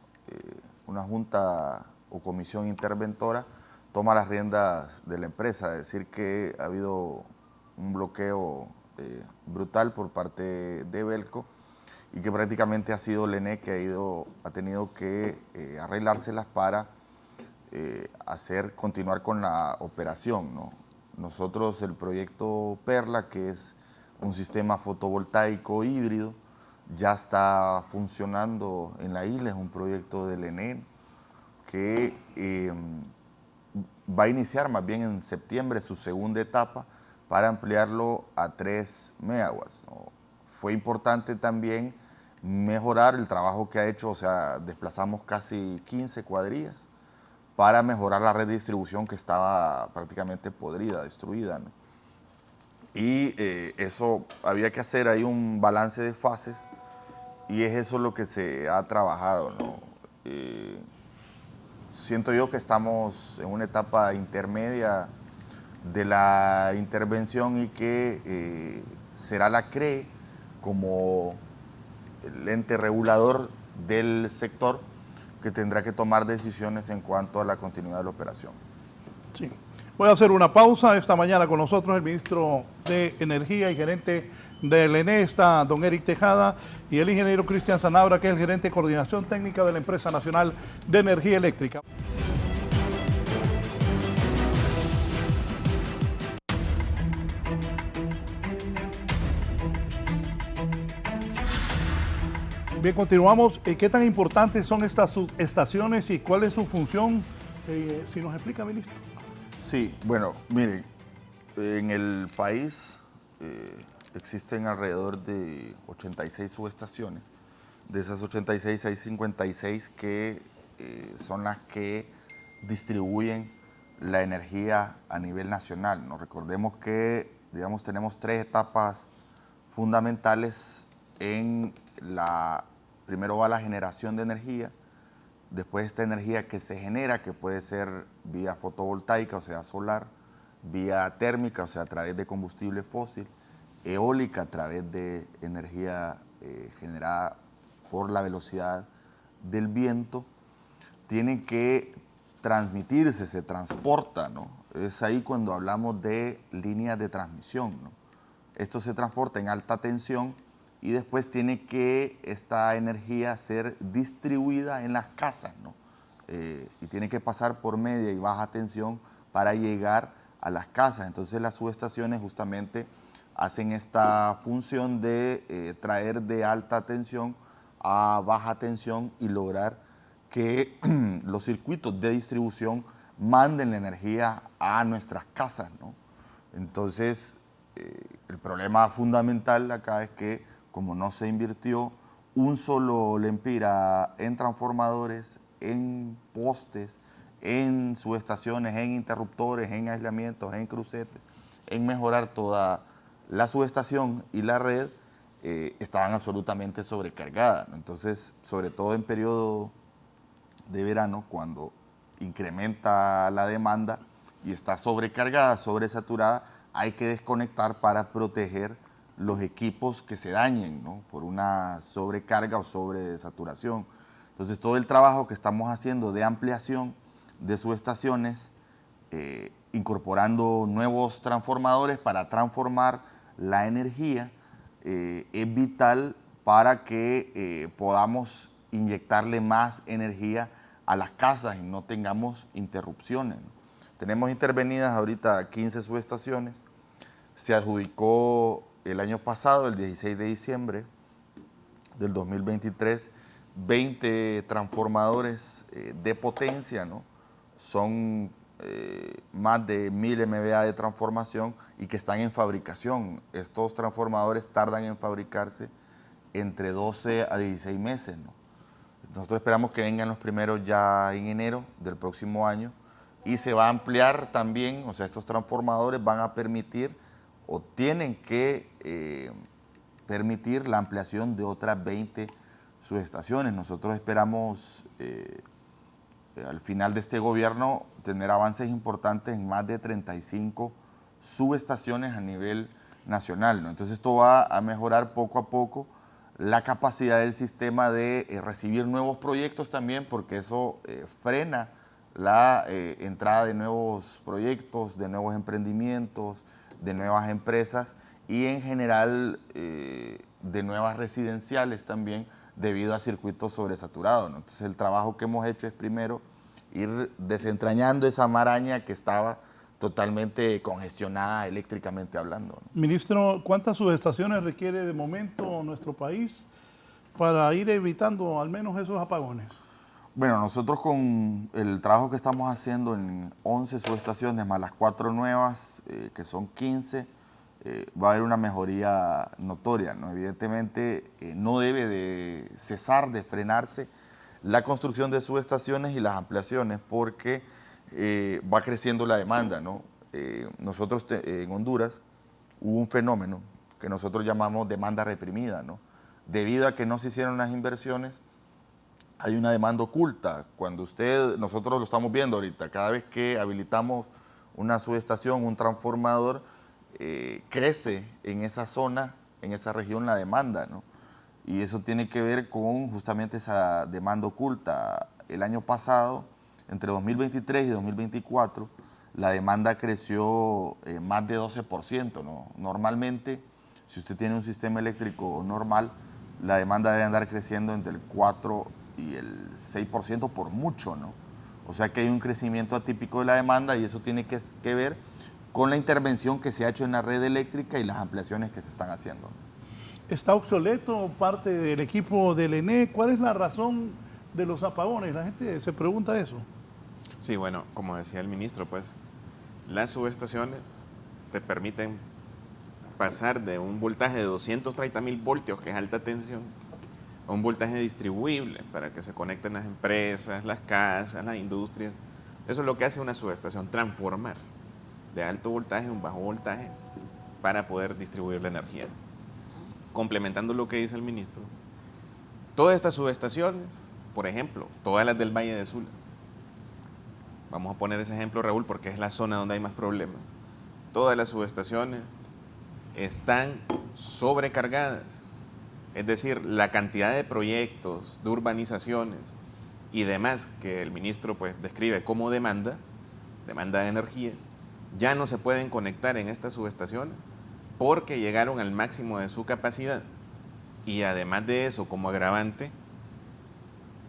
una junta o comisión interventora toma las riendas de la empresa. Es decir, que ha habido un bloqueo brutal por parte de Belco y que prácticamente ha sido el ENE que ha tenido que arreglárselas para continuar con la operación, ¿no? Nosotros, el proyecto Perla, que es un sistema fotovoltaico híbrido, ya está funcionando en la isla. Es un proyecto del ENE que va a iniciar más bien en septiembre su segunda etapa para ampliarlo a 3 megawatts, ¿no? Fue importante también mejorar el trabajo que ha hecho, o sea, desplazamos casi 15 cuadrillas para mejorar la red de distribución que estaba prácticamente podrida, destruida, ¿no? Y eso había que hacer ahí un balance de fases y es eso lo que se ha trabajado, ¿no? Siento yo que estamos en una etapa intermedia de la intervención y que será la CREE como el ente regulador del sector que tendrá que tomar decisiones en cuanto a la continuidad de la operación. Sí. Voy a hacer una pausa. Esta mañana con nosotros el ministro de Energía y gerente del ENE está don Eric Tejada y el ingeniero Cristian Sanabra, que es el gerente de coordinación técnica de la Empresa Nacional de Energía Eléctrica. Bien, continuamos. ¿Qué tan importantes son estas subestaciones y cuál es su función? Si nos explica, ministro. Sí, bueno, miren, en el país existen alrededor de 86 subestaciones De esas 86 hay 56 que son las que distribuyen la energía a nivel nacional, ¿no? Recordemos que, digamos, tenemos 3 etapas fundamentales primero va la generación de energía, después esta energía que se genera, que puede ser vía fotovoltaica, o sea, solar, vía térmica, o sea, a través de combustible fósil, eólica a través de energía generada por la velocidad del viento, tiene que transmitirse, se transporta, ¿no? Es ahí cuando hablamos de líneas de transmisión, ¿no? Esto se transporta en alta tensión y después tiene que esta energía ser distribuida en las casas, ¿no? Y tiene que pasar por media y baja tensión para llegar a las casas. Entonces las subestaciones justamente hacen esta función de traer de alta tensión a baja tensión y lograr que los circuitos de distribución manden la energía a nuestras casas, ¿no? Entonces, el problema fundamental acá es que como no se invirtió un solo lempira en transformadores, en postes, en subestaciones, en interruptores, en aislamientos, en crucetes, en mejorar toda la subestación y la red, estaban absolutamente sobrecargadas, ¿no? Entonces, sobre todo en periodo de verano, cuando incrementa la demanda y está sobrecargada, sobresaturada, hay que desconectar para proteger los equipos que se dañen, ¿no? Por una sobrecarga o sobresaturación. Entonces, todo el trabajo que estamos haciendo de ampliación de subestaciones, incorporando nuevos transformadores para transformar la energía, es vital para que podamos inyectarle más energía a las casas y no tengamos interrupciones, ¿no? Tenemos intervenidas ahorita 15 subestaciones. Se adjudicó el año pasado, el 16 de diciembre del 2023, 20 transformadores de potencia, ¿no? Son más de 1000 MVA de transformación y que están en fabricación. Estos transformadores tardan en fabricarse entre 12 a 16 meses, ¿no? Nosotros esperamos que vengan los primeros ya en enero del próximo año y se va a ampliar también, o sea, estos transformadores van a permitir o tienen que permitir la ampliación de otras 20 subestaciones. Nosotros esperamos al final de este gobierno tener avances importantes en más de 35 subestaciones a nivel nacional, ¿no? Entonces esto va a mejorar poco a poco la capacidad del sistema de recibir nuevos proyectos también, porque eso frena la entrada de nuevos proyectos, de nuevos emprendimientos, de nuevas empresas y en general de nuevas residenciales también debido a circuitos sobresaturados, ¿no? Entonces el trabajo que hemos hecho es primero ir desentrañando esa maraña que estaba totalmente congestionada eléctricamente hablando, ¿no? Ministro, ¿cuántas subestaciones requiere de momento nuestro país para ir evitando al menos esos apagones? Bueno, nosotros con el trabajo que estamos haciendo en 11 subestaciones más las 4 nuevas, que son 15, va a haber una mejoría notoria, ¿no? Evidentemente no debe de cesar, de frenarse la construcción de subestaciones y las ampliaciones porque va creciendo la demanda, ¿no? Nosotros en Honduras hubo un fenómeno que nosotros llamamos demanda reprimida, ¿no? Debido a que no se hicieron las inversiones, hay una demanda oculta. Cuando nosotros lo estamos viendo ahorita, cada vez que habilitamos una subestación, un transformador, crece en esa zona, en esa región la demanda, ¿no? Y eso tiene que ver con justamente esa demanda oculta. El año pasado, entre 2023 y 2024, la demanda creció más de 12%, ¿no? Normalmente, si usted tiene un sistema eléctrico normal, la demanda debe andar creciendo entre el 4 y el 6% por mucho, ¿no? O sea que hay un crecimiento atípico de la demanda y eso tiene que ver con la intervención que se ha hecho en la red eléctrica y las ampliaciones que se están haciendo, ¿no? ¿Está obsoleto parte del equipo del ENE? ¿Cuál es la razón de los apagones? La gente se pregunta eso. Sí, bueno, como decía el ministro, pues las subestaciones te permiten pasar de un voltaje de 230.000 voltios, que es alta tensión, a un voltaje distribuible para que se conecten las empresas, las casas, las industrias. Eso es lo que hace una subestación, transformar de alto voltaje a un bajo voltaje para poder distribuir la energía. Complementando lo que dice el ministro, todas estas subestaciones, por ejemplo, todas las del Valle de Sula, vamos a poner ese ejemplo, Raúl, porque es la zona donde hay más problemas, todas las subestaciones están sobrecargadas. Es decir, la cantidad de proyectos, de urbanizaciones y demás que el ministro pues describe como demanda de energía, ya no se pueden conectar en estas subestaciones porque llegaron al máximo de su capacidad. Y además de eso, como agravante,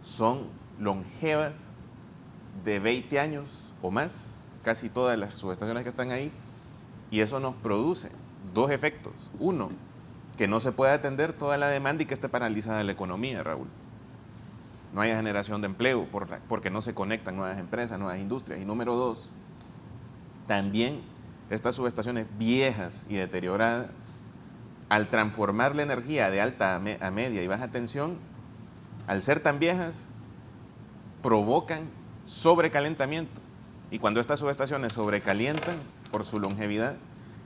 son longevas de 20 años o más, casi todas las subestaciones que están ahí, y eso nos produce dos efectos. Uno, que no se puede atender toda la demanda y que esté paralizada la economía, Raúl. No haya generación de empleo porque no se conectan nuevas empresas, nuevas industrias. Y número dos, también estas subestaciones viejas y deterioradas, al transformar la energía de alta a media y baja tensión, al ser tan viejas, provocan sobrecalentamiento. Y cuando estas subestaciones sobrecalientan por su longevidad,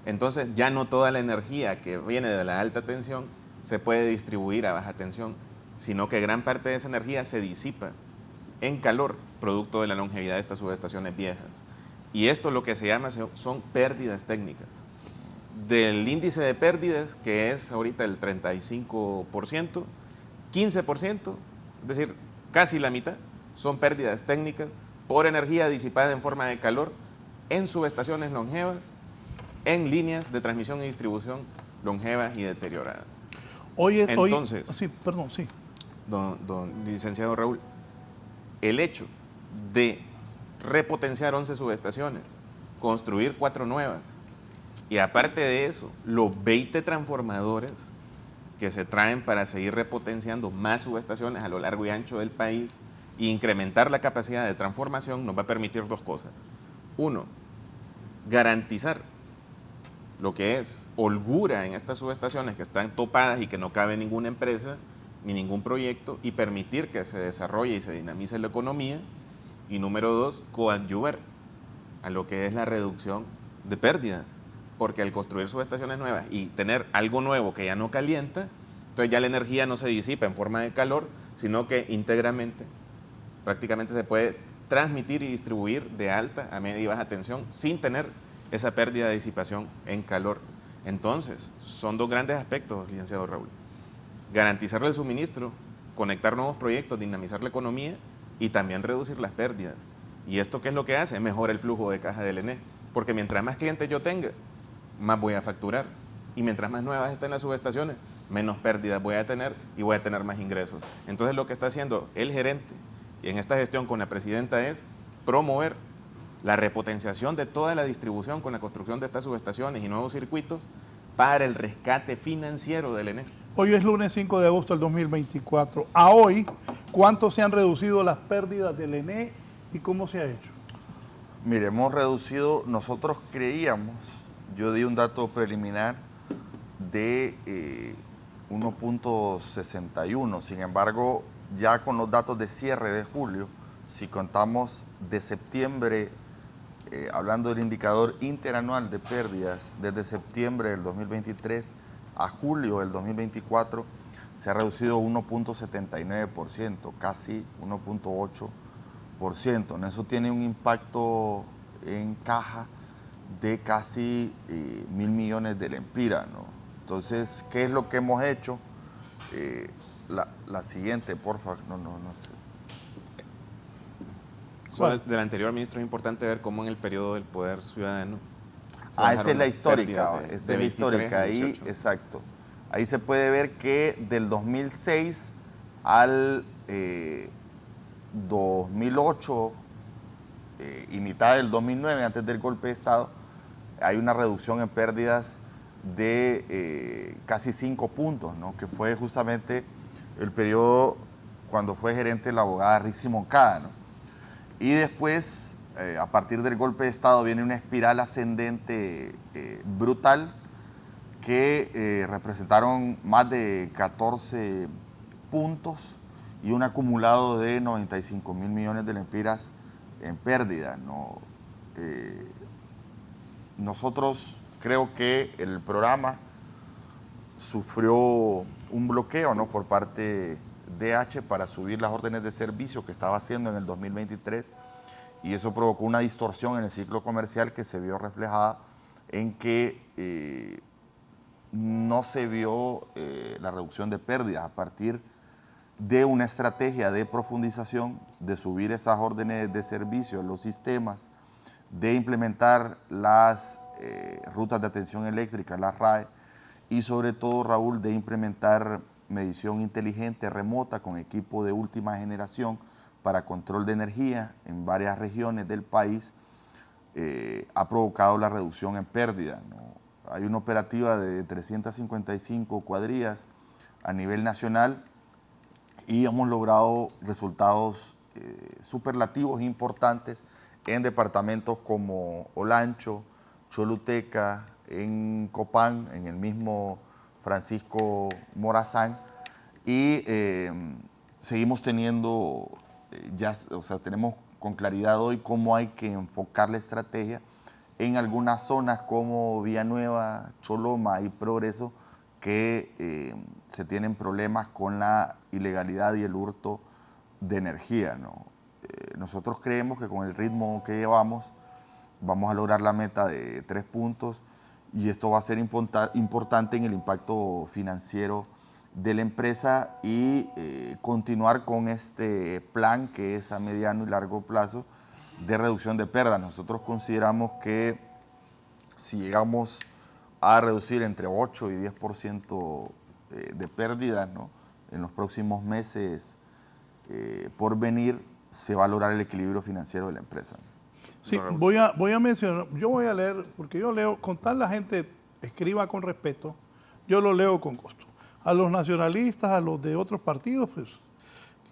entonces ya no toda la energía que viene de la alta tensión se puede distribuir a baja tensión, sino que gran parte de esa energía se disipa en calor, producto de la longevidad de estas subestaciones viejas. Y esto lo que se llama son pérdidas técnicas. Del índice de pérdidas, que es ahorita el 35%, 15%, es decir, casi la mitad, son pérdidas técnicas por energía disipada en forma de calor en subestaciones longevas, en líneas de transmisión y distribución longevas y deterioradas. Entonces, sí, perdón, sí. Don licenciado Raúl, el hecho de repotenciar 11 subestaciones, construir 4 nuevas, y aparte de eso, los 20 transformadores que se traen para seguir repotenciando más subestaciones a lo largo y ancho del país e incrementar la capacidad de transformación, nos va a permitir dos cosas. Uno, garantizar lo que es holgura en estas subestaciones que están topadas y que no cabe ninguna empresa ni ningún proyecto, y permitir que se desarrolle y se dinamice la economía. Y número dos, coadyuvar a lo que es la reducción de pérdidas, porque al construir subestaciones nuevas y tener algo nuevo que ya no calienta, entonces ya la energía no se disipa en forma de calor, sino que íntegramente, prácticamente se puede transmitir y distribuir de alta a media y baja tensión sin tener esa pérdida de disipación en calor. Entonces, son dos grandes aspectos, licenciado Raúl. Garantizarle el suministro, conectar nuevos proyectos, dinamizar la economía y también reducir las pérdidas. ¿Y esto qué es lo que hace? Mejora el flujo de caja del ENE, porque mientras más clientes yo tenga, más voy a facturar. Y mientras más nuevas estén las subestaciones, menos pérdidas voy a tener y voy a tener más ingresos. Entonces, lo que está haciendo el gerente y en esta gestión con la presidenta es promover la repotenciación de toda la distribución con la construcción de estas subestaciones y nuevos circuitos para el rescate financiero del ENE. Hoy es lunes 5 de agosto del 2024. A hoy, ¿cuánto se han reducido las pérdidas del ENE y cómo se ha hecho? Mire, hemos reducido, nosotros creíamos, yo di un dato preliminar de 1.61, sin embargo, ya con los datos de cierre de julio, si contamos de septiembre, hablando del indicador interanual de pérdidas, desde septiembre del 2023 a julio del 2024, se ha reducido 1.79%, casi 1.8%. Eso tiene un impacto en caja de casi 1.000 millones de lempiras, ¿no? Entonces, ¿qué es lo que hemos hecho? La siguiente, porfa, no sé. Del anterior ministro, es importante ver cómo en el periodo del poder ciudadano. Esa es la histórica, esa es la histórica, ahí, exacto. Ahí se puede ver que del 2006 al 2008 y mitad del 2009, antes del golpe de Estado, hay una reducción en pérdidas de casi 5 puntos, ¿no? Que fue justamente el periodo cuando fue gerente la abogada Rixi Moncada, ¿no? Y después, a partir del golpe de Estado, viene una espiral ascendente brutal que representaron más de 14 puntos y un acumulado de 95.000 millones de lempiras en pérdida, ¿no? Nosotros creo que el programa sufrió un bloqueo, ¿no?, por parte de DH para subir las órdenes de servicio que estaba haciendo en el 2023, y eso provocó una distorsión en el ciclo comercial que se vio reflejada en que no se vio la reducción de pérdidas a partir de una estrategia de profundización, de subir esas órdenes de servicio en los sistemas, de implementar las rutas de atención eléctrica, las RAE, y sobre todo, Raúl, de implementar medición inteligente remota con equipo de última generación para control de energía en varias regiones del país, ha provocado la reducción en pérdida, ¿no? Hay una operativa de 355 cuadrillas a nivel nacional y hemos logrado resultados superlativos importantes en departamentos como Olancho, Choluteca, en Copán, en el mismo Francisco Morazán, y seguimos teniendo, tenemos con claridad hoy cómo hay que enfocar la estrategia en algunas zonas como Villanueva, Choloma y Progreso, que se tienen problemas con la ilegalidad y el hurto de energía, ¿no? Nosotros creemos que con el ritmo que llevamos vamos a lograr la meta de 3 puntos, y esto va a ser importante en el impacto financiero de la empresa y continuar con este plan que es a mediano y largo plazo de reducción de pérdidas. Nosotros consideramos que si llegamos a reducir entre 8 y 10% de pérdidas, ¿no?, en los próximos meses por venir, se va a lograr el equilibrio financiero de la empresa. Sí, voy a mencionar, yo voy a leer, porque yo leo, con tal la gente escriba con respeto, yo lo leo con gusto. A los nacionalistas, a los de otros partidos, pues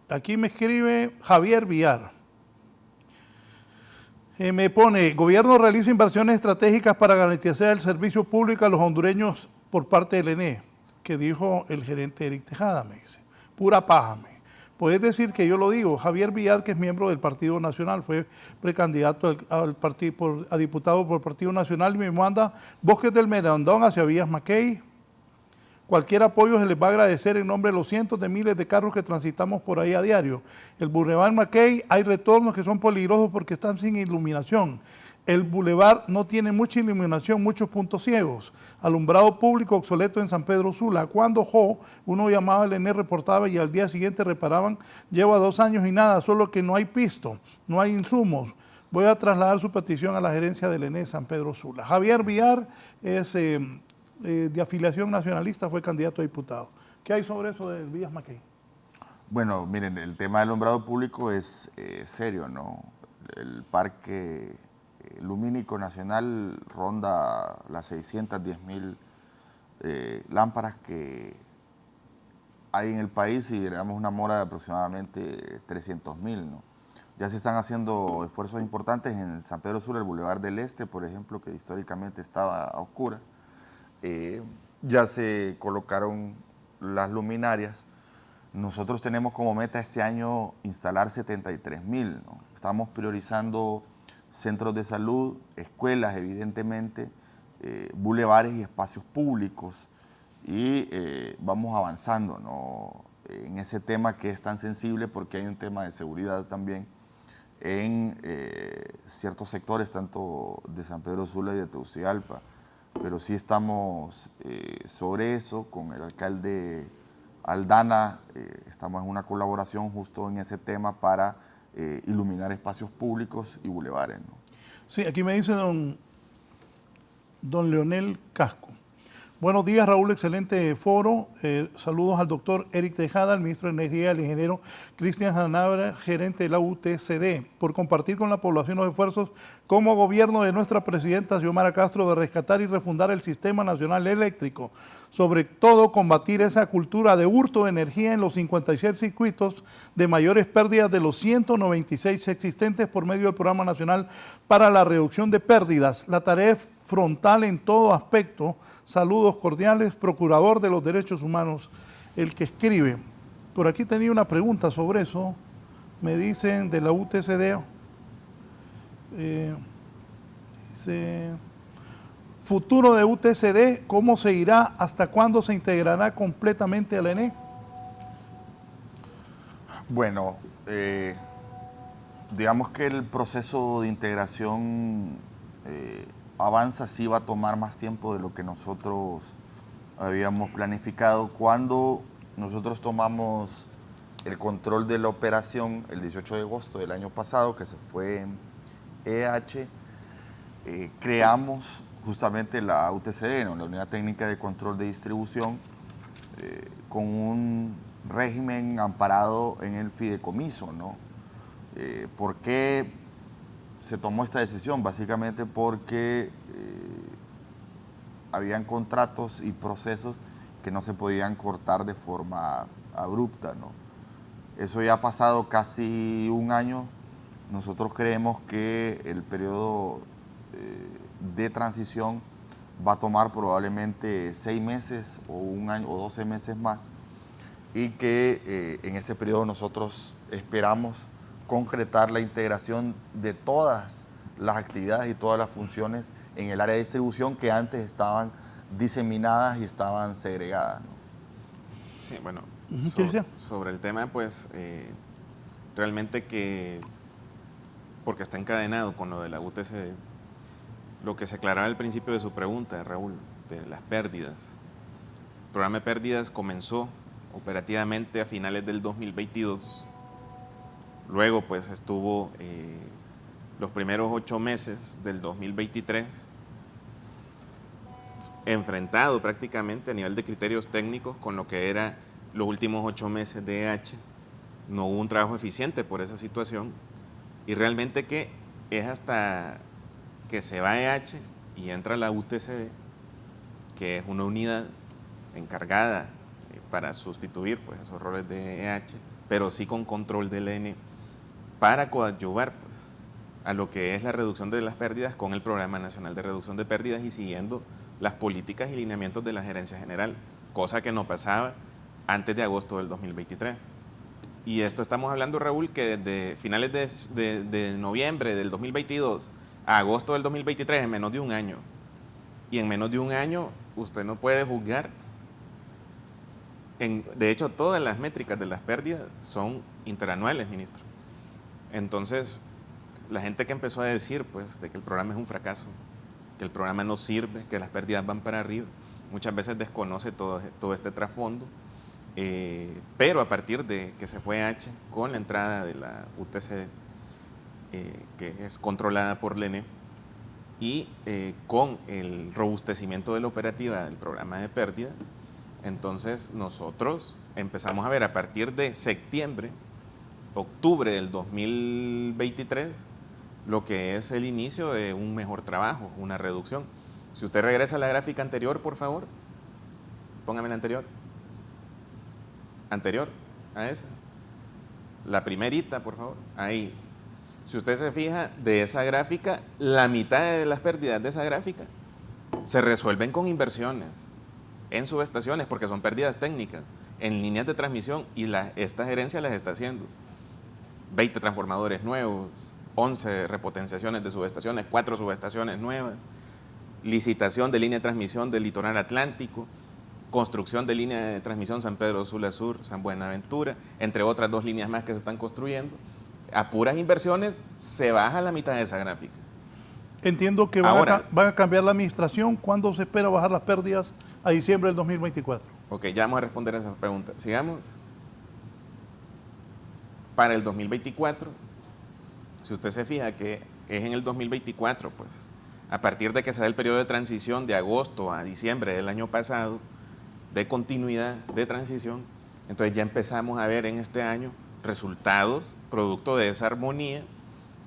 aquí me escribe Javier Villar. Me pone, gobierno realiza inversiones estratégicas para garantizar el servicio público a los hondureños por parte del ENE, que dijo el gerente Eric Tejada, me dice. Pura paja, me. Puedes decir que yo lo digo. Javier Villar, que es miembro del Partido Nacional, fue precandidato a diputado por el Partido Nacional, y me manda Bosques del Merandón hacia Vías Mackey. Cualquier apoyo se les va a agradecer en nombre de los cientos de miles de carros que transitamos por ahí a diario. El Boulevard Mackey, hay retornos que son peligrosos porque están sin iluminación. El Boulevard no tiene mucha iluminación, muchos puntos ciegos. Alumbrado público obsoleto en San Pedro Sula. Cuando uno llamaba al ENE, reportaba y al día siguiente reparaban. Lleva 2 años y nada, solo que no hay pisto, no hay insumos. Voy a trasladar su petición a la gerencia del ENE San Pedro Sula. Javier Villar es de afiliación nacionalista, fue candidato a diputado. ¿Qué hay sobre eso de Vías Mackey? Bueno, miren, el tema del alumbrado público es serio, ¿no? El parque lumínico nacional ronda las 610.000 lámparas que hay en el país, y tenemos una mora de aproximadamente 300.000, ¿no? Ya se están haciendo esfuerzos importantes en San Pedro Sur, el Boulevard del Este, por ejemplo, que históricamente estaba a oscuras. Ya se colocaron las luminarias. Nosotros tenemos como meta este año instalar 73.000, ¿no? Estamos priorizando centros de salud, escuelas, evidentemente, bulevares y espacios públicos, y vamos avanzando, ¿no?, en ese tema que es tan sensible, porque hay un tema de seguridad también en ciertos sectores, tanto de San Pedro Sula y de Tegucigalpa. Pero sí estamos sobre eso con el alcalde Aldana, estamos en una colaboración justo en ese tema para iluminar espacios públicos y bulevares, ¿no? Sí, aquí me dice don Leonel Casco. Buenos días, Raúl, excelente foro. Saludos al doctor Eric Tejada, al ministro de Energía, al ingeniero Cristian Zanabra, gerente de la UTCD, por compartir con la población los esfuerzos como gobierno de nuestra presidenta Xiomara Castro de rescatar y refundar el Sistema Nacional Eléctrico. Sobre todo, combatir esa cultura de hurto de energía en los 56 circuitos de mayores pérdidas de los 196 existentes por medio del Programa Nacional para la Reducción de Pérdidas. La tarea es frontal en todo aspecto. Saludos cordiales, Procurador de los Derechos Humanos, el que escribe. Por aquí tenía una pregunta sobre eso. Me dicen de la UTCD. Dice, futuro de UTCD, ¿cómo se irá? ¿Hasta cuándo se integrará completamente al ENE? Bueno, digamos que el proceso de integración avanza, sí va a tomar más tiempo de lo que nosotros habíamos planificado. Cuando nosotros tomamos el control de la operación el 18 de agosto del año pasado, que se fue EH, creamos justamente la UTCD, ¿no? La Unidad Técnica de Control de Distribución, con un régimen amparado en el fideicomiso, ¿no? ¿Por qué se tomó esta decisión? Básicamente porque habían contratos y procesos que no se podían cortar de forma abrupta, ¿no? Eso ya ha pasado casi un año. Nosotros creemos que el periodo de transición va a tomar probablemente 6 meses o un año o 12 meses más, y que en ese periodo nosotros esperamos concretar la integración de todas las actividades y todas las funciones en el área de distribución que antes estaban diseminadas y estaban segregadas, ¿no? Sí, bueno, Cristian. sobre el tema, pues, realmente que, porque está encadenado con lo de la UTCD, lo que se aclaraba al principio de su pregunta, Raúl, de las pérdidas. El programa de pérdidas comenzó operativamente a finales del 2022. Luego, pues, estuvo los primeros 8 meses del 2023 enfrentado prácticamente a nivel de criterios técnicos con lo que era los últimos 8 meses de EH. No hubo un trabajo eficiente por esa situación, y realmente que es hasta que se va EH y entra la UTCD, que es una unidad encargada para sustituir, pues, esos roles de EH, pero sí con control del ENE, para coadyuvar, pues, a lo que es la reducción de las pérdidas con el Programa Nacional de Reducción de Pérdidas y siguiendo las políticas y lineamientos de la Gerencia General, cosa que no pasaba antes de agosto del 2023. Y esto estamos hablando, Raúl, que desde finales de noviembre del 2022 a agosto del 2023, en menos de un año. Y en menos de un año usted no puede juzgar. De hecho, todas las métricas de las pérdidas son interanuales, ministro. Entonces, la gente que empezó a decir, pues, de que el programa es un fracaso, que el programa no sirve, que las pérdidas van para arriba, muchas veces desconoce todo este trasfondo, pero a partir de que se fue H con la entrada de la UTCD, que es controlada por el ENE, y con el robustecimiento de la operativa del programa de pérdidas, entonces nosotros empezamos a ver a partir de septiembre, octubre del 2023, lo que es el inicio de un mejor trabajo, una reducción. Si usted regresa a la gráfica anterior, por favor, póngame la anterior. Anterior a esa. La primerita, por favor, ahí. Si usted se fija, de esa gráfica, la mitad de las pérdidas de esa gráfica se resuelven con inversiones en subestaciones, porque son pérdidas técnicas, en líneas de transmisión, y esta gerencia las está haciendo. 20 transformadores nuevos, 11 repotenciaciones de subestaciones, 4 subestaciones nuevas, licitación de línea de transmisión del litoral atlántico, construcción de línea de transmisión San Pedro Sula Sur, San Buenaventura, entre otras 2 líneas más que se están construyendo. A puras inversiones se baja la mitad de esa gráfica. Entiendo que van a cambiar la administración. ¿Cuándo se espera bajar las pérdidas a diciembre del 2024? Ok, ya vamos a responder a esa pregunta. Sigamos. Para el 2024, si usted se fija que es en el 2024, pues, a partir de que se da el periodo de transición de agosto a diciembre del año pasado, de continuidad de transición, entonces ya empezamos a ver en este año resultados producto de esa armonía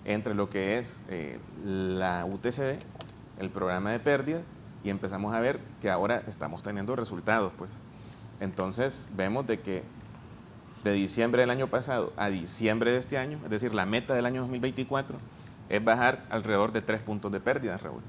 entre lo que es la UTCD, el programa de pérdidas, y empezamos a ver que ahora estamos teniendo resultados, pues. Entonces vemos de que de diciembre del año pasado a diciembre de este año, es decir, la meta del año 2024 es bajar alrededor de 3 puntos de pérdidas, Raúl.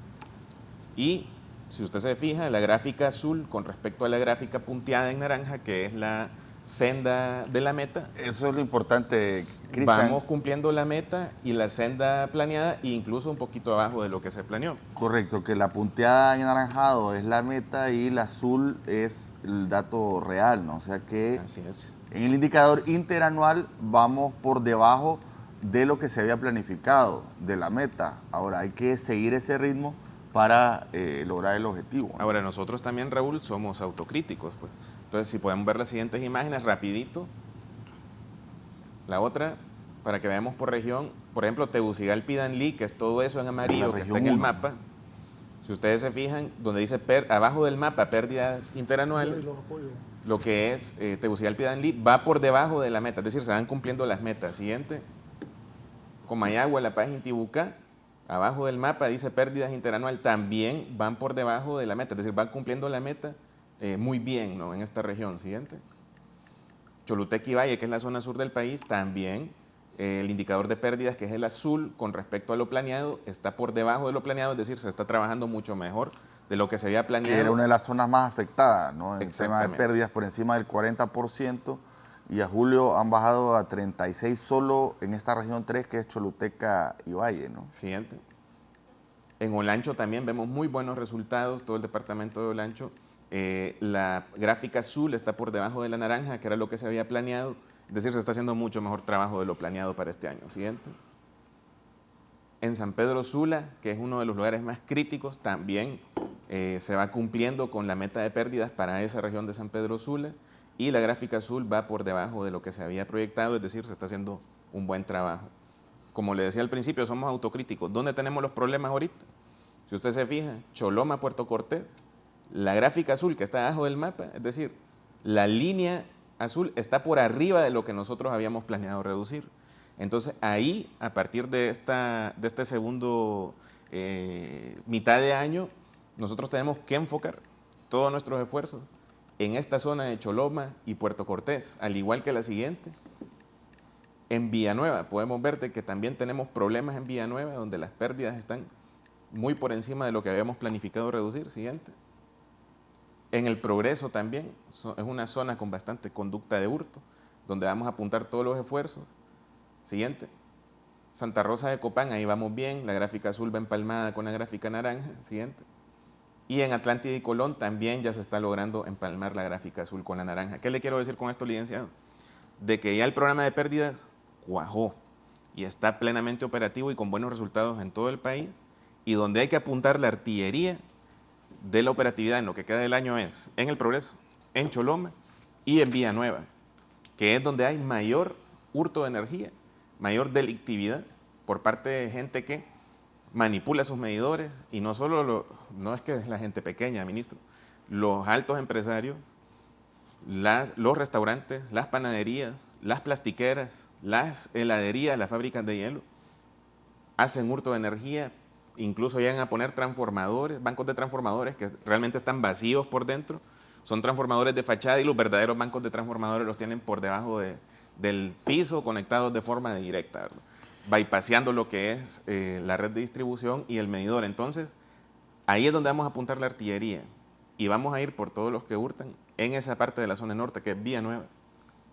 Y si usted se fija, la gráfica azul con respecto a la gráfica punteada en naranja, que es la senda de la meta. Eso es lo importante, Cristian. Vamos cumpliendo la meta y la senda planeada, e incluso un poquito abajo de lo que se planeó. Correcto, que la punteada en anaranjado es la meta y el azul es el dato real, ¿no? O sea que Así es. en el indicador interanual vamos por debajo de lo que se había planificado, de la meta. Ahora hay que seguir ese ritmo para lograr el objetivo, ¿no? Ahora, nosotros también, Raúl, somos autocríticos, pues. Entonces, si podemos ver las siguientes imágenes rapidito. La otra, para que veamos por región, por ejemplo, Tegucigalpa-Danlí, que es todo eso en amarillo que está en el uno. mapa. Si ustedes se fijan, donde dice abajo del mapa, pérdidas interanuales, lo que es Tegucigalpa-Danlí va por debajo de la meta, es decir, se van cumpliendo las metas. Siguiente, Comayagua, La Paz, Intibucá, abajo del mapa dice pérdidas interanual, también van por debajo de la meta, es decir, van cumpliendo la meta muy bien, ¿no?, en esta región. Siguiente. Choluteca y Valle, que es la zona sur del país, también el indicador de pérdidas, que es el azul, con respecto a lo planeado, está por debajo de lo planeado, es decir, se está trabajando mucho mejor de lo que se había planeado. Que era una de las zonas más afectadas, ¿no? En el tema de Exactamente. pérdidas por encima del 40%, y a julio han bajado a 36 solo en esta región 3, que es Choluteca y Valle, ¿no? Siguiente. En Olancho también vemos muy buenos resultados, todo el departamento de Olancho. La gráfica azul está por debajo de la naranja, que era lo que se había planeado, es decir, se está haciendo mucho mejor trabajo de lo planeado para este año. Siguiente. En San Pedro Sula, que es uno de los lugares más críticos, también se va cumpliendo con la meta de pérdidas para esa región de San Pedro Sula, y la gráfica azul va por debajo de lo que se había proyectado, es decir, se está haciendo un buen trabajo. Como le decía al principio, somos autocríticos. ¿Dónde tenemos los problemas ahorita? Si usted se fija, Choloma, Puerto Cortés, la gráfica azul que está abajo del mapa, es decir, la línea azul está por arriba de lo que nosotros habíamos planeado reducir. Entonces ahí, a partir de este segundo mitad de año, nosotros tenemos que enfocar todos nuestros esfuerzos en esta zona de Choloma y Puerto Cortés, al igual que la siguiente. En Villanueva podemos ver que también tenemos problemas en Villanueva, donde las pérdidas están muy por encima de lo que habíamos planificado reducir. Siguiente. En el Progreso también, es una zona con bastante conducta de hurto, donde vamos a apuntar todos los esfuerzos. Siguiente. Santa Rosa de Copán, ahí vamos bien, la gráfica azul va empalmada con la gráfica naranja. Siguiente. Y en Atlántida y Colón también ya se está logrando empalmar la gráfica azul con la naranja. ¿Qué le quiero decir con esto, licenciado? De que ya el programa de pérdidas cuajó y está plenamente operativo y con buenos resultados en todo el país, y donde hay que apuntar la artillería de la operatividad en lo que queda del año es en el Progreso, en Choloma y en Villanueva, que es donde hay mayor hurto de energía, mayor delictividad por parte de gente que manipula sus medidores, y no solo no es que es la gente pequeña, ministro, los altos empresarios, los restaurantes, las panaderías, las plastiqueras, las heladerías, las fábricas de hielo, hacen hurto de energía. Incluso llegan a poner transformadores, bancos de transformadores que realmente están vacíos por dentro. Son transformadores de fachada, y los verdaderos bancos de transformadores los tienen por debajo del piso, conectados de forma directa, ¿verdad? Bypaseando lo que es la red de distribución y el medidor. Entonces, ahí es donde vamos a apuntar la artillería, y vamos a ir por todos los que hurtan en esa parte de la zona norte, que es Villanueva,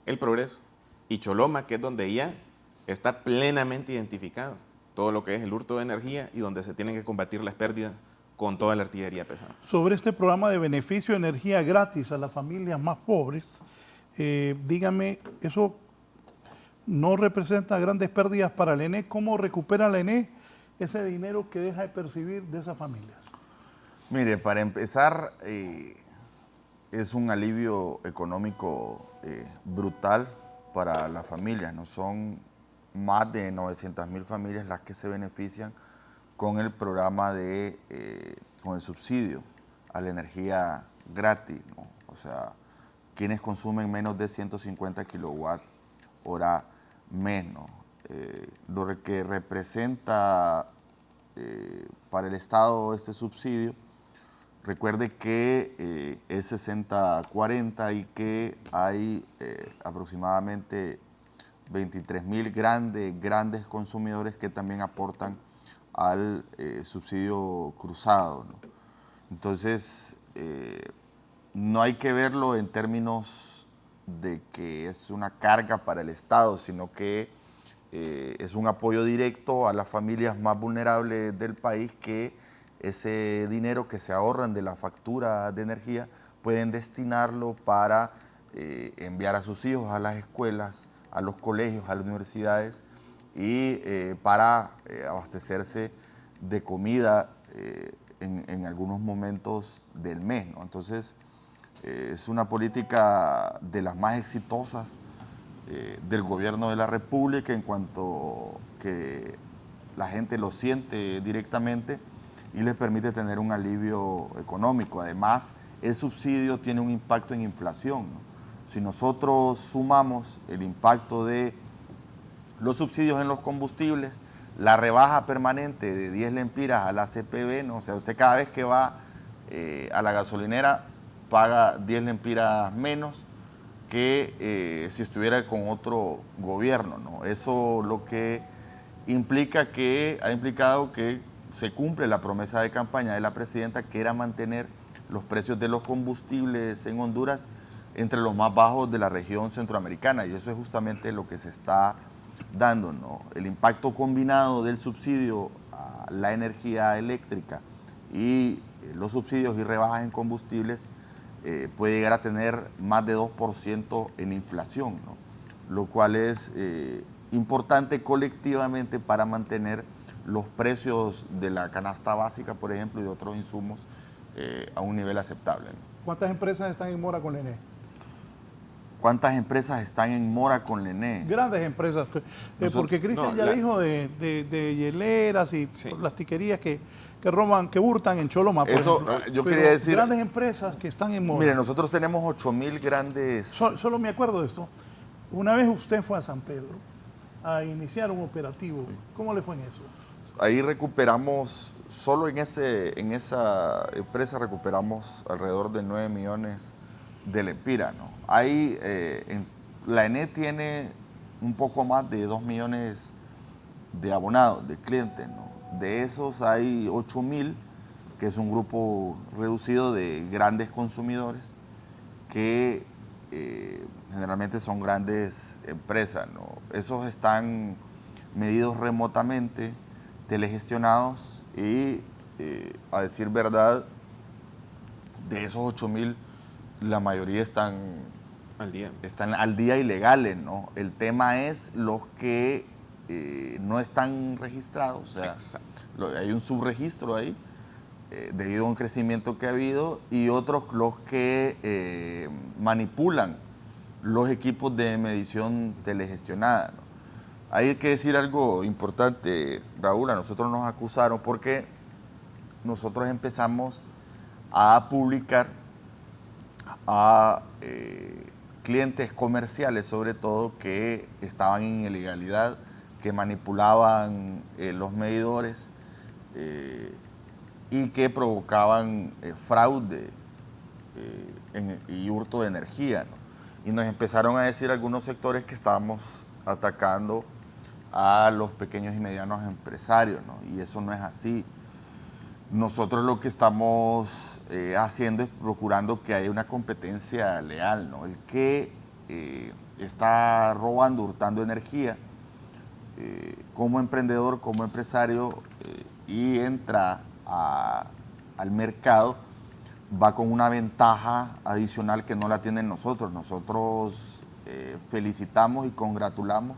El Progreso y Choloma, que es donde ya está plenamente identificado todo lo que es el hurto de energía y donde se tienen que combatir las pérdidas con toda la artillería pesada. Sobre este programa de beneficio de energía gratis a las familias más pobres, dígame, ¿eso no representa grandes pérdidas para el ENE? ¿Cómo recupera la ENE ese dinero que deja de percibir de esas familias? Mire, para empezar, es un alivio económico brutal para las familias, ¿no? Son más de 900.000 familias las que se benefician con el programa con el subsidio a la energía gratis, ¿no? O sea, quienes consumen menos de 150 kilowatt hora menos. Lo que representa para el Estado este subsidio, recuerde que es 60-40 y que hay aproximadamente 23.000 grandes consumidores que también aportan al subsidio cruzado, ¿no? Entonces, no hay que verlo en términos de que es una carga para el Estado, sino que es un apoyo directo a las familias más vulnerables del país, que ese dinero que se ahorran de la factura de energía pueden destinarlo para enviar a sus hijos a las escuelas, a los colegios, a las universidades y para abastecerse de comida en algunos momentos del mes, ¿no? Entonces, es una política de las más exitosas del gobierno de la República, en cuanto que la gente lo siente directamente y les permite tener un alivio económico. Además, el subsidio tiene un impacto en inflación, ¿no? Si nosotros sumamos el impacto de los subsidios en los combustibles, la rebaja permanente de 10 lempiras a la CPV, ¿no? O sea, usted cada vez que va a la gasolinera paga 10 lempiras menos que si estuviera con otro gobierno, ¿no? Eso lo que implica que ha implicado que se cumple la promesa de campaña de la presidenta, que era mantener los precios de los combustibles en Honduras entre los más bajos de la región centroamericana, y eso es justamente lo que se está dando, ¿no? El impacto combinado del subsidio a la energía eléctrica y los subsidios y rebajas en combustibles puede llegar a tener más de 2% en inflación, ¿no? Lo cual es importante colectivamente para mantener los precios de la canasta básica, por ejemplo, y de otros insumos a un nivel aceptable, ¿no? ¿Cuántas empresas están en mora con la ENE? ¿Cuántas empresas están en mora con la ENE? Grandes empresas, porque Cristian ya dijo de hieleras y Sí. plastiquerías que roban, que hurtan en Choloma, por Eso, ejemplo. yo Pero quería decir... grandes empresas que están en mora. Mire, nosotros tenemos 8,000 grandes... Solo me acuerdo de esto. Una vez usted fue a San Pedro a iniciar un operativo. ¿Cómo le fue en eso? Ahí recuperamos, solo en esa empresa recuperamos alrededor de 9 millones de lempiras, ¿no? Ahí, la ENE tiene un poco más de 2 millones de abonados, de clientes, ¿no? De esos hay 8,000, que es un grupo reducido de grandes consumidores, que generalmente son grandes empresas, ¿no? Esos están medidos remotamente, telegestionados y, a decir verdad, de esos 8,000, la mayoría están al día ilegales, ¿no? El tema es los que no están registrados, o sea, Exacto. hay un subregistro ahí debido a un crecimiento que ha habido, y otros los que manipulan los equipos de medición telegestionada, ¿no? Hay que decir algo importante, Raúl. A nosotros nos acusaron porque nosotros empezamos a publicar a clientes comerciales, sobre todo, que estaban en ilegalidad, que manipulaban los medidores y que provocaban fraude y hurto de energía, ¿no? Y nos empezaron a decir algunos sectores que estábamos atacando a los pequeños y medianos empresarios, ¿no? Y eso no es así. Nosotros lo que estamos haciendo es procurando que haya una competencia leal, ¿no? El que está robando, hurtando energía, como emprendedor, como empresario, y entra al mercado, va con una ventaja adicional que no la tienen nosotros. Nosotros felicitamos y congratulamos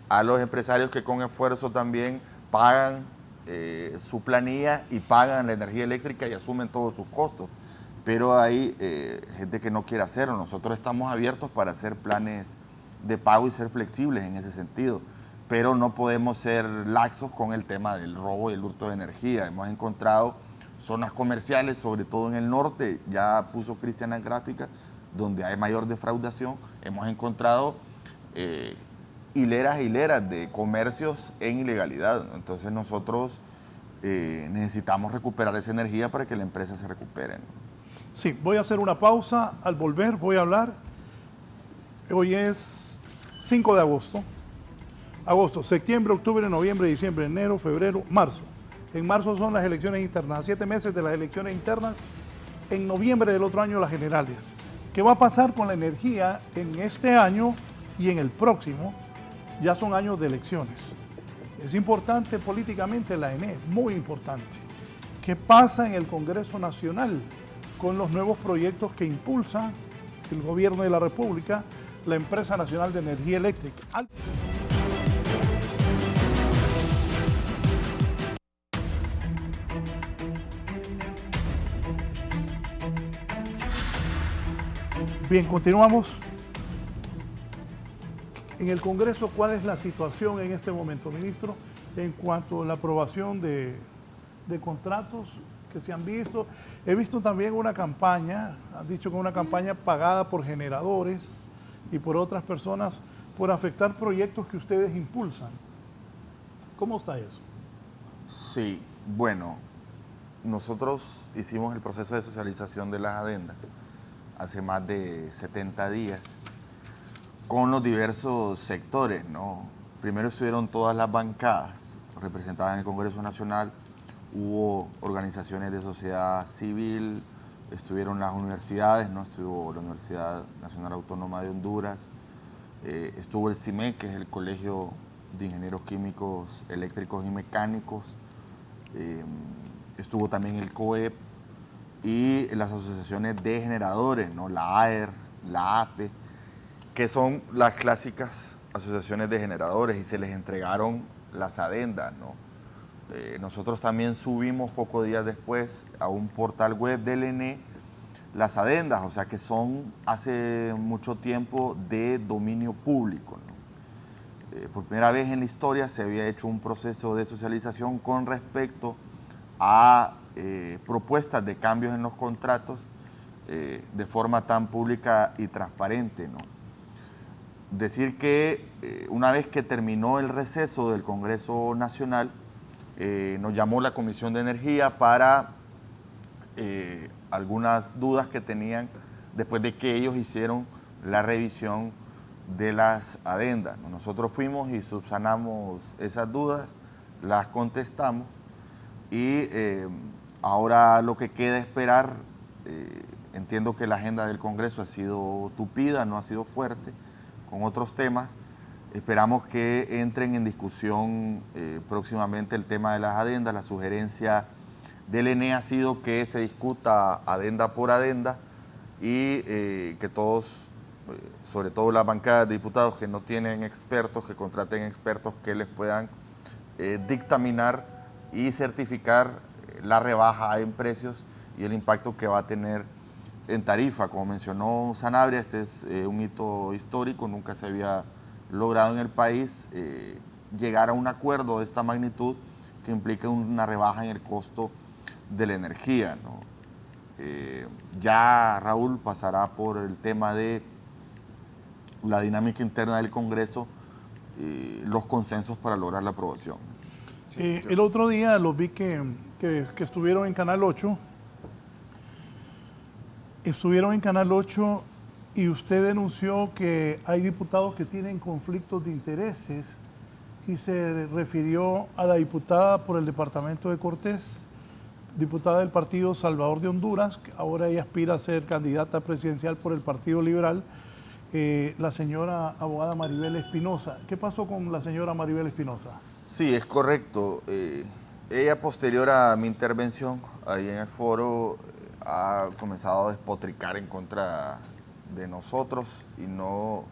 a los empresarios que con esfuerzo también pagan su planilla y pagan la energía eléctrica y asumen todos sus costos. Pero hay gente que no quiere hacerlo. Nosotros estamos abiertos para hacer planes de pago y ser flexibles en ese sentido, pero no podemos ser laxos con el tema del robo y el hurto de energía. Hemos encontrado zonas comerciales, sobre todo en el norte, ya puso Cristian las gráficas, donde hay mayor defraudación. Hemos encontrado hileras e hileras de comercios en ilegalidad, ¿no? Entonces nosotros necesitamos recuperar esa energía para que la empresa se recupere, ¿no? Sí, voy a hacer una pausa. Al volver voy a hablar. Hoy es 5 de agosto. Agosto, septiembre, octubre, noviembre, diciembre, enero, febrero, marzo. En marzo son las elecciones internas, a 7 meses de las elecciones internas. En noviembre del otro año las generales. ¿Qué va a pasar con la energía en este año y en el próximo? Ya son años de elecciones. Es importante políticamente la ENE, muy importante. ¿Qué pasa en el Congreso Nacional con los nuevos proyectos que impulsa el Gobierno de la República, la Empresa Nacional de Energía Eléctrica? Bien, continuamos. En el Congreso, ¿cuál es la situación en este momento, ministro, en cuanto a la aprobación de contratos que se han visto? He visto también una campaña, han dicho que una campaña pagada por generadores y por otras personas por afectar proyectos que ustedes impulsan. ¿Cómo está eso? Sí, bueno, nosotros hicimos el proceso de socialización de las adendas hace más de 70 días con los diversos sectores, ¿no? Primero estuvieron todas las bancadas representadas en el Congreso Nacional, hubo organizaciones de sociedad civil, estuvieron las universidades, ¿no? Estuvo la Universidad Nacional Autónoma de Honduras, estuvo el CIMEC, que es el Colegio de Ingenieros Químicos, Eléctricos y Mecánicos, estuvo también el COEP y las asociaciones de generadores, ¿no? La AER, la APE, que son las clásicas asociaciones de generadores, y se les entregaron las adendas, ¿no? Nosotros también subimos pocos días después a un portal web del ENE las adendas, o sea que son hace mucho tiempo de dominio público, ¿no? Por primera vez en la historia se había hecho un proceso de socialización con respecto a propuestas de cambios en los contratos de forma tan pública y transparente, ¿no? Decir que una vez que terminó el receso del Congreso Nacional, nos llamó la Comisión de Energía para algunas dudas que tenían después de que ellos hicieron la revisión de las adendas, ¿no? Nosotros fuimos y subsanamos esas dudas, las contestamos y ahora lo que queda esperar, entiendo que la agenda del Congreso ha sido tupida, no ha sido fuerte, con otros temas. Esperamos que entren en discusión próximamente el tema de las adendas. La sugerencia del ENE ha sido que se discuta adenda por adenda y que todos, sobre todo las bancadas de diputados que no tienen expertos, que contraten expertos que les puedan dictaminar y certificar la rebaja en precios y el impacto que va a tener en tarifa. Como mencionó Sanabria, este es un hito histórico, nunca se había logrado en el país llegar a un acuerdo de esta magnitud que implique una rebaja en el costo de la energía, ¿no? Ya Raúl pasará por el tema de la dinámica interna del Congreso, los consensos para lograr la aprobación. El otro día los vi que estuvieron en Canal 8. Estuvieron en Canal 8 y usted denunció que hay diputados que tienen conflictos de intereses y se refirió a la diputada por el departamento de Cortés, diputada del Partido Salvador de Honduras, que ahora ella aspira a ser candidata presidencial por el Partido Liberal, la señora abogada Maribel Espinosa. ¿Qué pasó con la señora Maribel Espinosa? Sí, es correcto. Ella, posterior a mi intervención ahí en el foro, ha comenzado a despotricar en contra de nosotros y no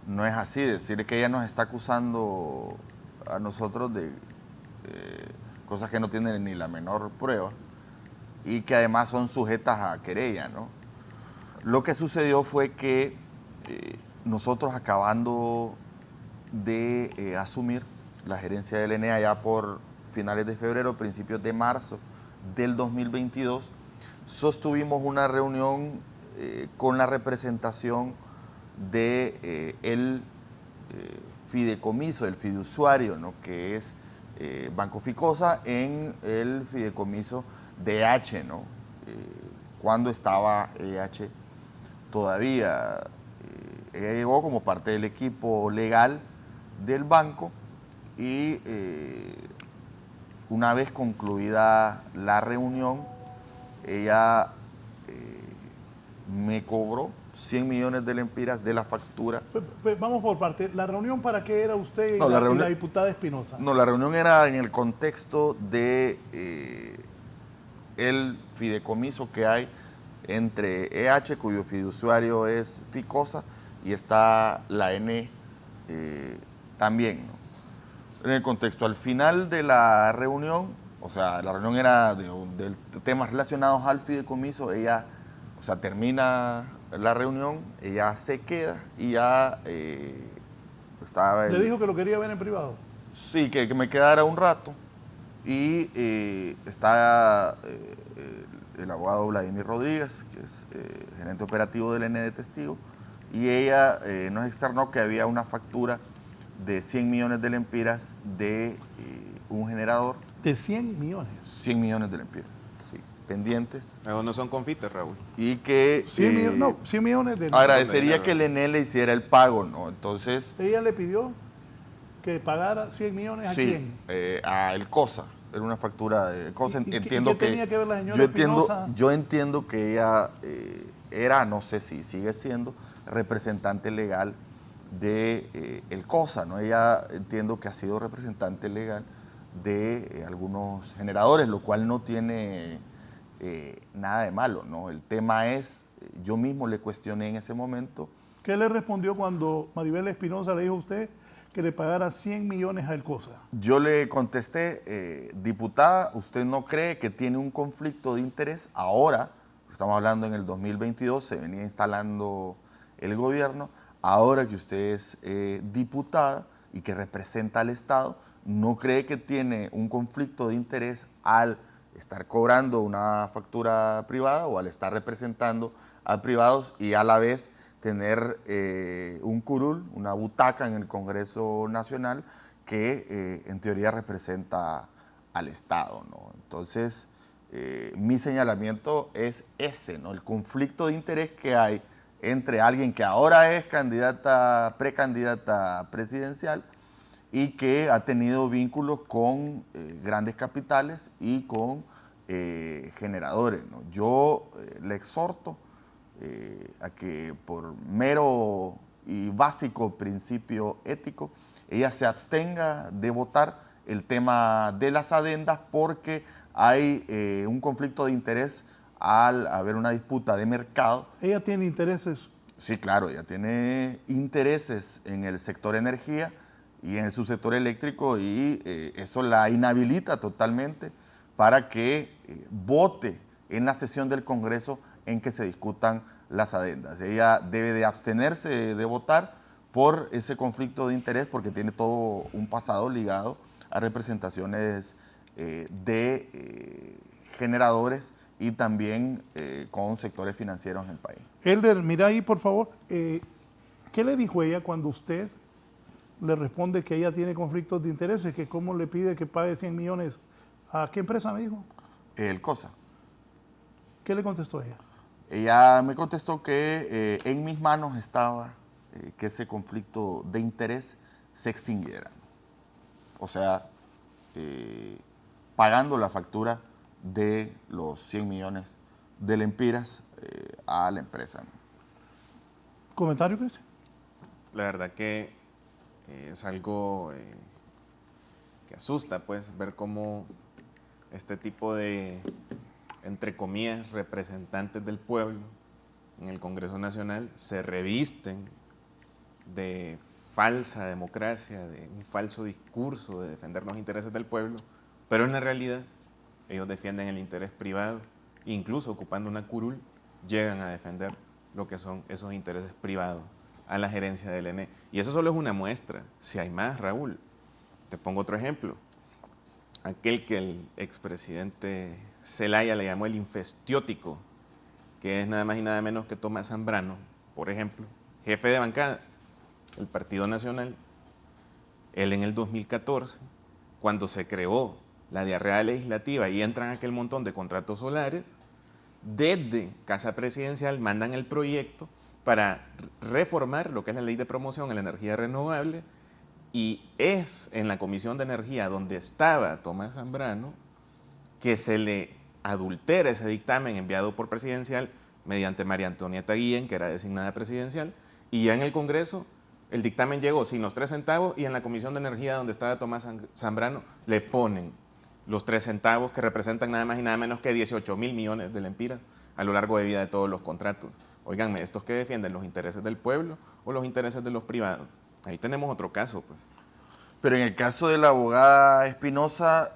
es así. Decir que ella nos está acusando a nosotros de cosas que no tienen ni la menor prueba y que además son sujetas a querella, ¿no? Lo que sucedió fue que nosotros, acabando de asumir la gerencia del ENE ya por finales de febrero, principios de marzo del 2022, sostuvimos una reunión con la representación de el fideicomiso, del fiduciario, ¿no? Que es Banco Ficosa, en el fideicomiso de EH, ¿no? Cuando estaba EH todavía. Ella llegó como parte del equipo legal del banco y una vez concluida la reunión, ella me cobró 100 millones de lempiras de la factura. Vamos por parte. ¿La reunión para qué era usted y, No, y la diputada Espinosa? No, la reunión era en el contexto de el fideicomiso que hay entre EH, cuyo fiduciario es Ficosa, y está la ENE también, ¿no? En el contexto, al final de la reunión, o sea, la reunión era de temas relacionados al fideicomiso, ella, o sea, termina la reunión, ella se queda y ya estaba... ¿Le dijo que lo quería ver en privado? Sí, que me quedara un rato. Y está el abogado Vladimir Rodríguez, que es gerente operativo del ENE de Testigo, y ella nos externó que había una factura de 100 millones de lempiras de un generador. ¿De 100 millones? 100 millones de lempiras, sí, pendientes. Esos no son confites, Raúl. Y que... 100 millones de... agradecería que el ENE le hiciera el pago, ¿no? Entonces... ¿Ella le pidió que pagara 100 millones a quién? A El Cosa. Era una factura de Cosa. Entiendo ¿qué tenía que ver la señora Espinosa? Yo entiendo que ella era, no sé si sigue siendo, representante legal de El Cosa, ¿no? Ella entiendo que ha sido representante legal de algunos generadores, lo cual no tiene nada de malo, ¿no? El tema es, yo mismo le cuestioné en ese momento. ¿Qué le respondió cuando Maribel Espinosa le dijo a usted que le pagara 100 millones a El Cosa? Yo le contesté, diputada, ¿usted no cree que tiene un conflicto de interés ahora? Estamos hablando en el 2022, se venía instalando el gobierno, ahora que usted es diputada y que representa al Estado, ¿no cree que tiene un conflicto de interés al estar cobrando una factura privada o al estar representando a privados y a la vez tener un curul, una butaca en el Congreso Nacional que en teoría representa al Estado, ¿no? Entonces, mi señalamiento es ese, ¿no? El conflicto de interés que hay entre alguien que ahora es precandidata presidencial y que ha tenido vínculos con grandes capitales y con generadores, ¿no? Yo le exhorto a que por mero y básico principio ético, ella se abstenga de votar el tema de las adendas porque hay un conflicto de interés al haber una disputa de mercado. ¿Ella tiene intereses? Sí, claro, ella tiene intereses en el sector energía y en el subsector eléctrico y eso la inhabilita totalmente para que vote en la sesión del Congreso en que se discutan las adendas. Ella debe de abstenerse de votar por ese conflicto de interés porque tiene todo un pasado ligado a representaciones de generadores y también con sectores financieros en el país. Elder, mira ahí por favor, ¿qué le dijo ella cuando usted le responde que ella tiene conflictos de intereses, que cómo le pide que pague 100 millones? ¿A qué empresa me dijo? El Cosa. ¿Qué le contestó ella? Ella me contestó que en mis manos estaba que ese conflicto de interés se extinguiera. O sea, pagando la factura de los 100 millones de lempiras a la empresa. ¿Comentario, Cristian? La verdad que es algo que asusta, pues, ver cómo este tipo de, entre comillas, representantes del pueblo en el Congreso Nacional se revisten de falsa democracia, de un falso discurso de defender los intereses del pueblo, pero en la realidad ellos defienden el interés privado, incluso ocupando una curul, llegan a defender lo que son esos intereses privados a la gerencia del ENE. Y eso solo es una muestra, si hay más, Raúl. Te pongo otro ejemplo. Aquel que el expresidente Zelaya le llamó el infestiótico, que es nada más y nada menos que Tomás Zambrano, por ejemplo, jefe de bancada del Partido Nacional. Él en el 2014, cuando se creó la diarrea legislativa y entran aquel montón de contratos solares, desde Casa Presidencial mandan el proyecto para reformar lo que es la ley de promoción a la energía renovable, y es en la Comisión de Energía donde estaba Tomás Zambrano que se le adultera ese dictamen enviado por Presidencial, mediante María Antonieta Guillén, que era designada presidencial, y ya en el Congreso el dictamen llegó sin los 3 centavos y en la Comisión de Energía, donde estaba Tomás Zambrano, le ponen los 3 centavos que representan nada más y nada menos que 18.000 millones de lempiras a lo largo de vida de todos los contratos. Óiganme, ¿estos que defienden los intereses del pueblo o los intereses de los privados? Ahí tenemos otro caso, pues. Pero en el caso de la abogada Espinosa,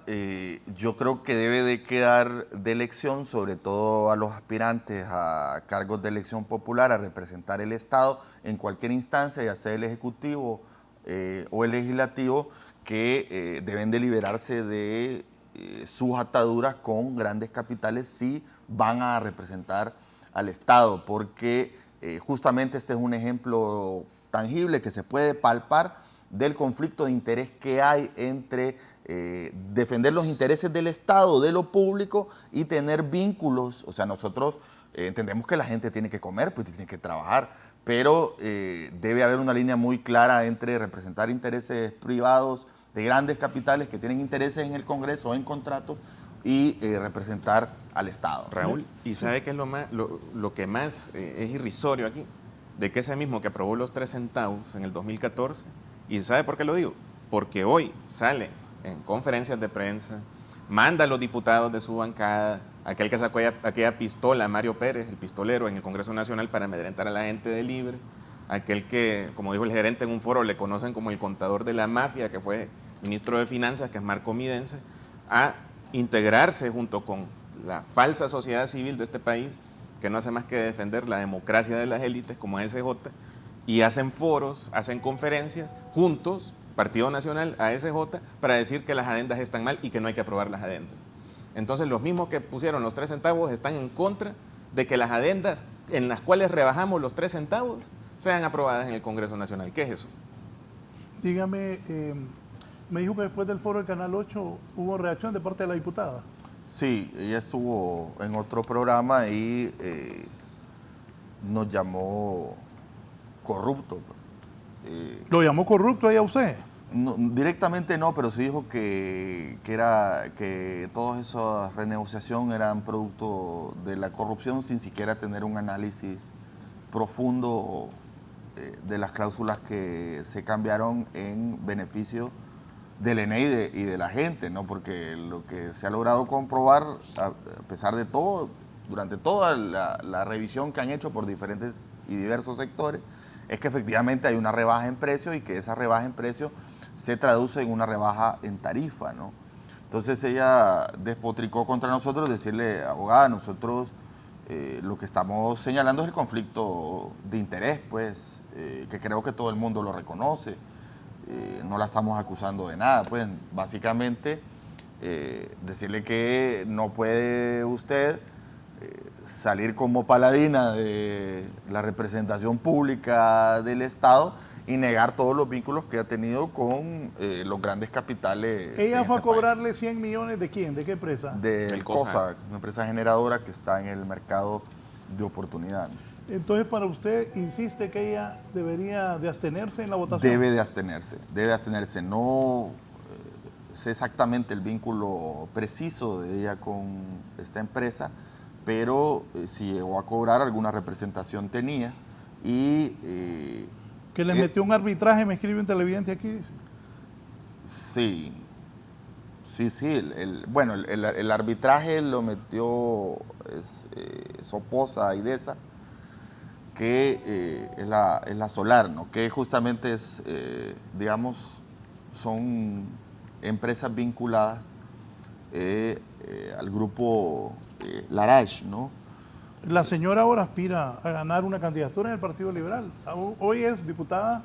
yo creo que debe de quedar de elección, sobre todo a los aspirantes a cargos de elección popular, a representar el Estado en cualquier instancia, ya sea el Ejecutivo o el Legislativo, que deben de liberarse de sus ataduras con grandes capitales si van a representar al Estado, porque justamente este es un ejemplo tangible que se puede palpar del conflicto de interés que hay entre defender los intereses del Estado, de lo público, y tener vínculos. O sea, nosotros entendemos que la gente tiene que comer, pues tiene que trabajar, pero debe haber una línea muy clara entre representar intereses privados de grandes capitales que tienen intereses en el Congreso o en contratos y representar al Estado. Raúl, ¿y sabe qué es lo que más es irrisorio aquí? De que ese mismo que aprobó los 3 centavos en el 2014, ¿y sabe por qué lo digo? Porque hoy sale en conferencias de prensa, manda a los diputados de su bancada, aquel que sacó aquella pistola, Mario Pérez, el pistolero, en el Congreso Nacional para amedrentar a la gente de Libre, aquel que, como dijo el gerente en un foro, le conocen como el contador de la mafia, que fue ministro de Finanzas, que es Marco Midense, a integrarse junto con la falsa sociedad civil de este país, que no hace más que defender la democracia de las élites como SJ, y hacen foros, hacen conferencias juntos, Partido Nacional, ASJ, para decir que las adendas están mal y que no hay que aprobar las adendas. Entonces los mismos que pusieron los 3 centavos están en contra de que las adendas en las cuales rebajamos los 3 centavos sean aprobadas en el Congreso Nacional. ¿Qué es eso? Dígame, me dijo que después del foro del Canal 8 hubo reacción de parte de la diputada. Sí, ella estuvo en otro programa y nos llamó corrupto. ¿Lo llamó corrupto ahí a usted? No, directamente no, pero sí dijo que todas esas renegociaciones eran producto de la corrupción sin siquiera tener un análisis profundo de las cláusulas que se cambiaron en beneficio del ENE y de la gente, ¿no? Porque lo que se ha logrado comprobar, a pesar de todo, durante toda la revisión que han hecho por diferentes y diversos sectores, es que efectivamente hay una rebaja en precio y que esa rebaja en precio se traduce en una rebaja en tarifa, ¿no? Entonces ella despotricó contra nosotros, decirle, abogada, nosotros lo que estamos señalando es el conflicto de interés, pues, que creo que todo el mundo lo reconoce. No la estamos acusando de nada, pues básicamente decirle que no puede usted salir como paladina de la representación pública del Estado y negar todos los vínculos que ha tenido con los grandes capitales. ¿Ella fue a este país. cobrarle 100 millones de quién? ¿De qué empresa? Del COSAC, una empresa generadora que está en el mercado de oportunidad. Entonces, para usted, insiste que ella debería de abstenerse en la votación. Debe de abstenerse. No sé exactamente el vínculo preciso de ella con esta empresa, pero si llegó a cobrar, alguna representación tenía y... que le metió un arbitraje, me escribe un televidente aquí. Sí. Bueno, el arbitraje lo metió Soposa Idesa, que es la Solar, ¿no? Que justamente es, digamos, son empresas vinculadas al grupo Larage, ¿no? La señora ahora aspira a ganar una candidatura en el Partido Liberal. Hoy es diputada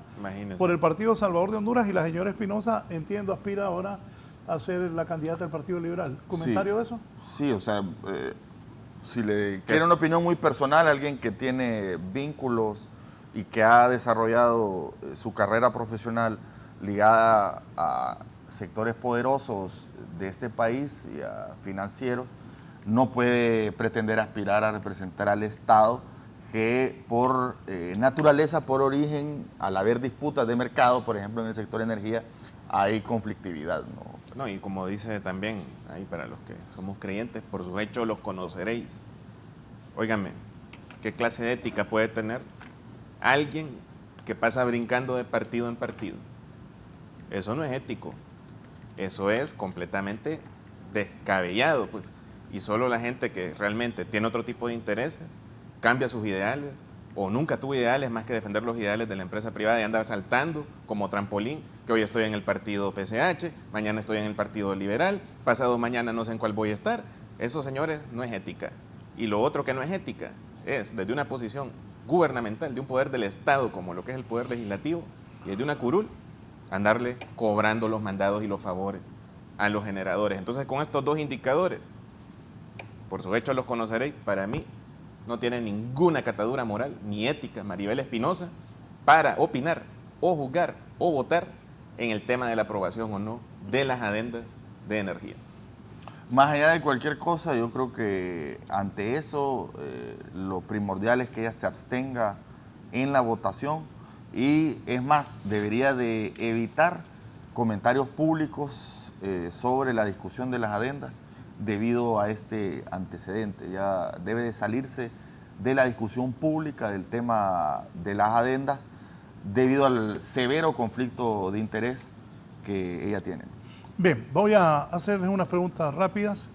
por el Partido Salvador de Honduras y la señora Espinosa, entiendo, aspira ahora a ser la candidata del Partido Liberal. ¿Comentario de eso? Sí, o sea, si le quiere una opinión muy personal, alguien que tiene vínculos y que ha desarrollado su carrera profesional ligada a sectores poderosos de este país y a financieros, no puede pretender aspirar a representar al Estado, que por naturaleza, por origen, al haber disputas de mercado, por ejemplo en el sector energía, hay conflictividad, ¿no? No, y como dice también, ahí para los que somos creyentes, por sus hechos los conoceréis. Óiganme, qué clase de ética puede tener alguien que pasa brincando de partido en partido. Eso no es ético, eso es completamente descabellado, pues. Y solo la gente que realmente tiene otro tipo de intereses cambia sus ideales o nunca tuvo ideales más que defender los ideales de la empresa privada y anda saltando como trampolín, que hoy estoy en el partido PCH, mañana estoy en el partido liberal, pasado mañana no sé en cuál voy a estar. Eso, señores, no es ética. Y lo otro que no es ética es desde una posición gubernamental, de un poder del Estado como lo que es el poder legislativo, y desde una curul, andarle cobrando los mandados y los favores a los generadores. Entonces, con estos dos indicadores, por su hecho los conoceréis, para mí no tiene ninguna catadura moral ni ética Maribel Espinosa para opinar o juzgar o votar en el tema de la aprobación o no de las adendas de energía. Más allá de cualquier cosa, yo creo que ante eso lo primordial es que ella se abstenga en la votación y es más, debería de evitar comentarios públicos sobre la discusión de las adendas debido a este antecedente. Ya debe de salirse de la discusión pública del tema de las adendas debido al severo conflicto de interés que ella tiene. Bien, voy a hacerles unas preguntas rápidas.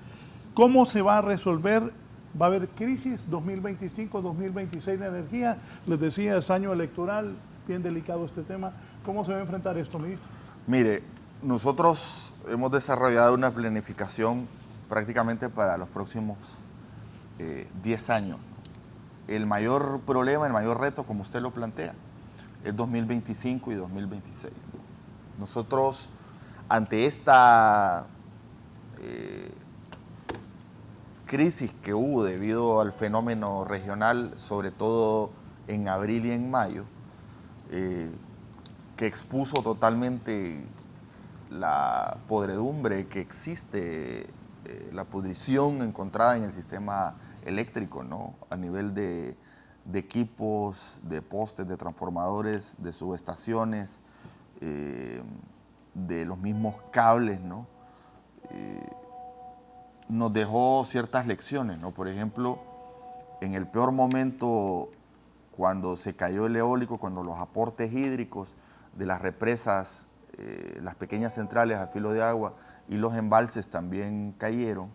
¿Cómo se va a resolver? ¿Va a haber crisis 2025-2026 de energía? Les decía, es año electoral, bien delicado este tema. ¿Cómo se va a enfrentar esto, ministro? Mire, nosotros hemos desarrollado una planificación prácticamente para los próximos 10 años. El mayor problema, el mayor reto, como usted lo plantea, es 2025 y 2026. Nosotros, ante esta crisis que hubo debido al fenómeno regional, sobre todo en abril y en mayo, que expuso totalmente la podredumbre que existe, la pudrición encontrada en el sistema eléctrico, ¿no? A nivel de equipos, de postes, de transformadores, de subestaciones, de los mismos cables, ¿no? Nos dejó ciertas lecciones, ¿no? Por ejemplo, en el peor momento, cuando se cayó el eólico, cuando los aportes hídricos de las represas, las pequeñas centrales a filo de agua y los embalses también cayeron,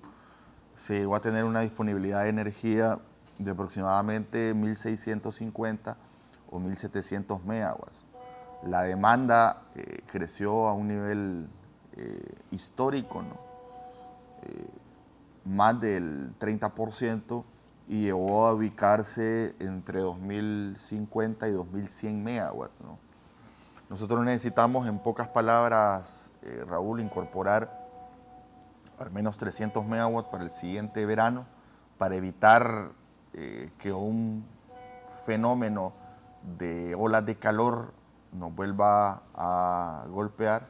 se llegó a tener una disponibilidad de energía de aproximadamente 1.650 o 1.700 megawatts. La demanda creció a un nivel histórico, ¿no? Más del 30% y llegó a ubicarse entre 2.050 y 2.100 megawatts, ¿no? Nosotros necesitamos, en pocas palabras, Raúl, incorporar al menos 300 megawatts para el siguiente verano para evitar que un fenómeno de olas de calor nos vuelva a golpear,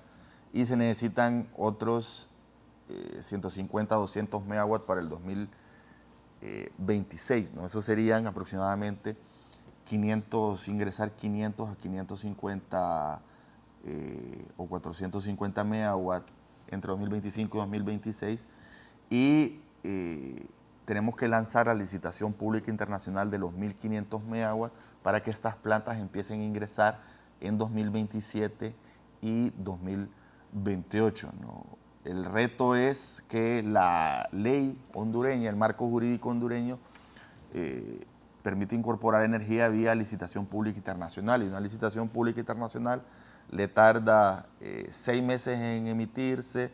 y se necesitan otros 150 a 200 megawatts para el 2026, ¿no? Eso serían aproximadamente 500, ingresar 500 a 550 o 450 megawatts entre 2025 y 2026, y tenemos que lanzar la licitación pública internacional de los 1.500 megawatts para que estas plantas empiecen a ingresar en 2027 y 2028, ¿no? El reto es que la ley hondureña, el marco jurídico hondureño, permite incorporar energía vía licitación pública internacional, y una licitación pública internacional le tarda 6 meses en emitirse,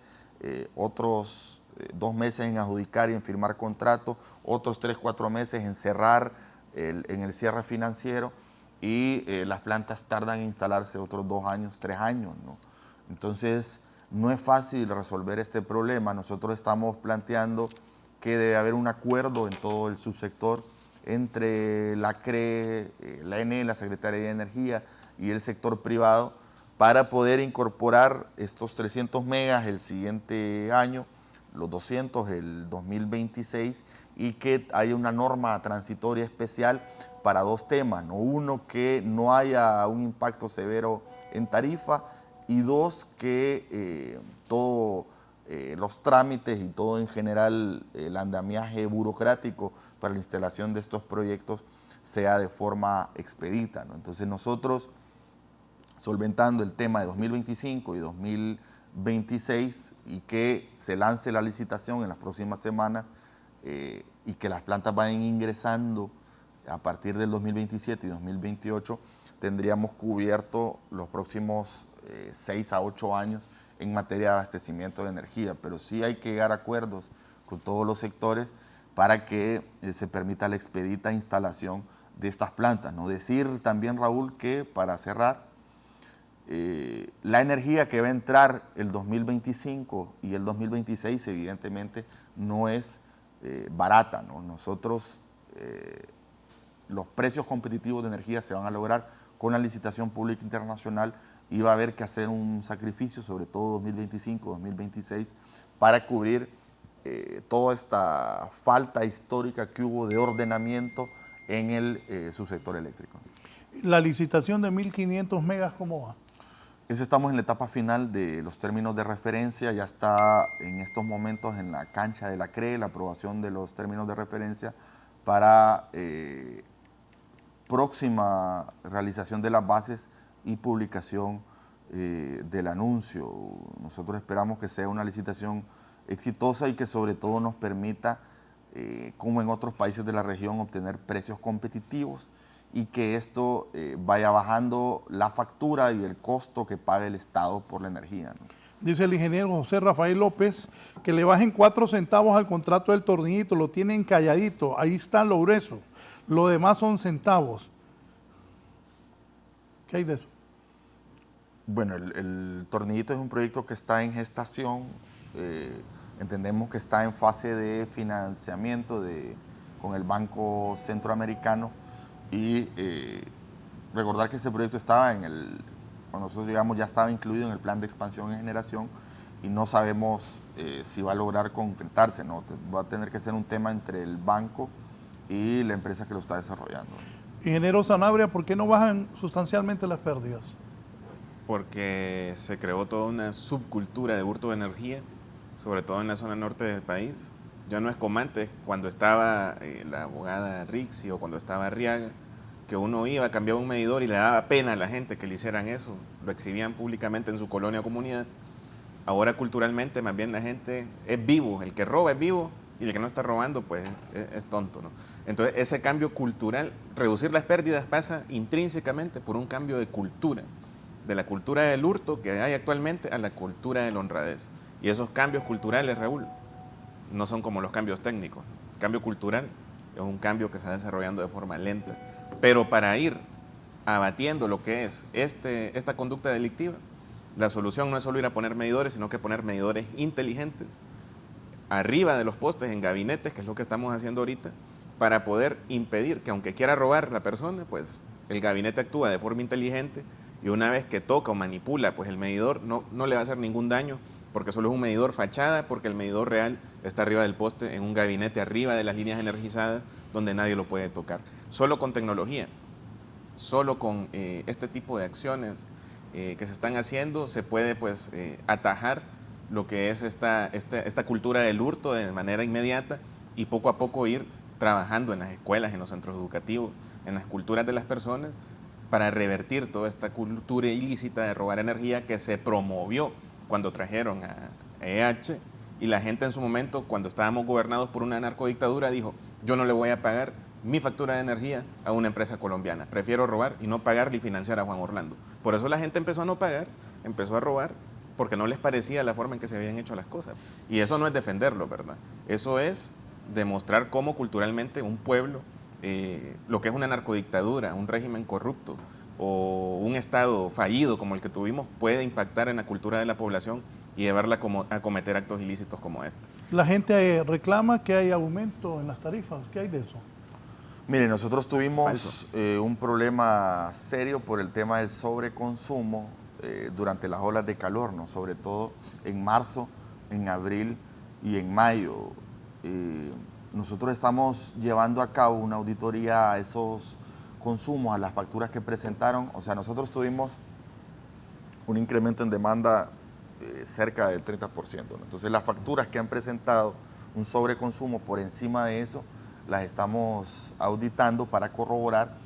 otros 2 meses en adjudicar y en firmar contrato, otros 3, 4 meses en cerrar en el cierre financiero, y las plantas tardan en instalarse otros 2 años, 3 años, ¿no? Entonces, no es fácil resolver este problema. Nosotros estamos planteando que debe haber un acuerdo en todo el subsector entre la CRE, la ENE, la Secretaría de Energía y el sector privado para poder incorporar estos 300 megas el siguiente año, los 200 el 2026, y que haya una norma transitoria especial para 2 temas, ¿no? Uno, que no haya un impacto severo en tarifa, y 2, que todos los trámites y todo en general el andamiaje burocrático para la instalación de estos proyectos sea de forma expedita, ¿no? Entonces nosotros, solventando el tema de 2025 y 2026 y que se lance la licitación en las próximas semanas y que las plantas vayan ingresando a partir del 2027 y 2028, tendríamos cubierto los próximos 6 a 8 años en materia de abastecimiento de energía, pero sí hay que llegar a acuerdos con todos los sectores para que se permita la expedita instalación de estas plantas, ¿no? Decir también, Raúl, que para cerrar, la energía que va a entrar el 2025 y el 2026 evidentemente no es barata, ¿no? Nosotros, los precios competitivos de energía se van a lograr con la licitación pública internacional y va a haber que hacer un sacrificio, sobre todo 2025, 2026, para cubrir toda esta falta histórica que hubo de ordenamiento en el subsector eléctrico. La licitación de 1.500 megas, ¿cómo va? Estamos en la etapa final de los términos de referencia, ya está en estos momentos en la cancha de la CRE, la aprobación de los términos de referencia para próxima realización de las bases y publicación del anuncio. Nosotros esperamos que sea una licitación exitosa y que sobre todo nos permita, como en otros países de la región, obtener precios competitivos y que esto vaya bajando la factura y el costo que paga el Estado por la energía, ¿no? Dice el ingeniero José Rafael López que le bajen 4 centavos al contrato del tornillito, lo tienen calladito, ahí está lo grueso, lo demás son centavos. ¿Qué hay de eso? Bueno, el tornillito es un proyecto que está en gestación, entendemos que está en fase de financiamiento con el Banco Centroamericano y recordar que ese proyecto estaba cuando nosotros llegamos ya estaba incluido en el plan de expansión y generación y no sabemos si va a lograr concretarse, ¿no? Va a tener que ser un tema entre el banco y la empresa que lo está desarrollando. Ingeniero Sanabria, ¿por qué no bajan sustancialmente las pérdidas? Porque se creó toda una subcultura de hurto de energía, sobre todo en la zona norte del país. Ya no es como antes, cuando estaba la abogada Rixi o cuando estaba Arriaga, que uno iba, cambiaba un medidor y le daba pena a la gente que le hicieran eso, lo exhibían públicamente en su colonia o comunidad. Ahora culturalmente más bien la gente es vivo, el que roba es vivo y el que no está robando pues es tonto, ¿no? Entonces ese cambio cultural, reducir las pérdidas pasa intrínsecamente por un cambio de cultura, de la cultura del hurto que hay actualmente a la cultura de la honradez. Y esos cambios culturales, Raúl, no son como los cambios técnicos. El cambio cultural es un cambio que se está desarrollando de forma lenta. Pero para ir abatiendo lo que es esta conducta delictiva, la solución no es solo ir a poner medidores, sino que poner medidores inteligentes arriba de los postes, en gabinetes, que es lo que estamos haciendo ahorita, para poder impedir que aunque quiera robar la persona, pues el gabinete actúa de forma inteligente y una vez que toca o manipula, pues el medidor no le va a hacer ningún daño, porque solo es un medidor fachada, porque el medidor real está arriba del poste, en un gabinete arriba de las líneas energizadas, donde nadie lo puede tocar. Solo con tecnología, solo con este tipo de acciones que se están haciendo, se puede pues atajar lo que es esta cultura del hurto de manera inmediata y poco a poco ir trabajando en las escuelas, en los centros educativos, en las culturas de las personas, para revertir toda esta cultura ilícita de robar energía que se promovió cuando trajeron a EH y la gente en su momento, cuando estábamos gobernados por una narcodictadura, dijo, yo no le voy a pagar mi factura de energía a una empresa colombiana, prefiero robar y no pagarle y financiar a Juan Orlando. Por eso la gente empezó a no pagar, empezó a robar, porque no les parecía la forma en que se habían hecho las cosas. Y eso no es defenderlo, ¿verdad? Eso es demostrar cómo culturalmente un pueblo, lo que es una narcodictadura, un régimen corrupto o un estado fallido como el que tuvimos, puede impactar en la cultura de la población y llevarla a cometer actos ilícitos como este. La gente reclama que hay aumento en las tarifas. ¿Qué hay de eso? Mire, nosotros tuvimos un problema serio por el tema del sobreconsumo durante las olas de calor, ¿no? Sobre todo en marzo, en abril y en mayo. Nosotros estamos llevando a cabo una auditoría a esos consumos, a las facturas que presentaron. O sea, nosotros tuvimos un incremento en demanda cerca del 30%, ¿no? Entonces, las facturas que han presentado un sobreconsumo por encima de eso las estamos auditando para corroborar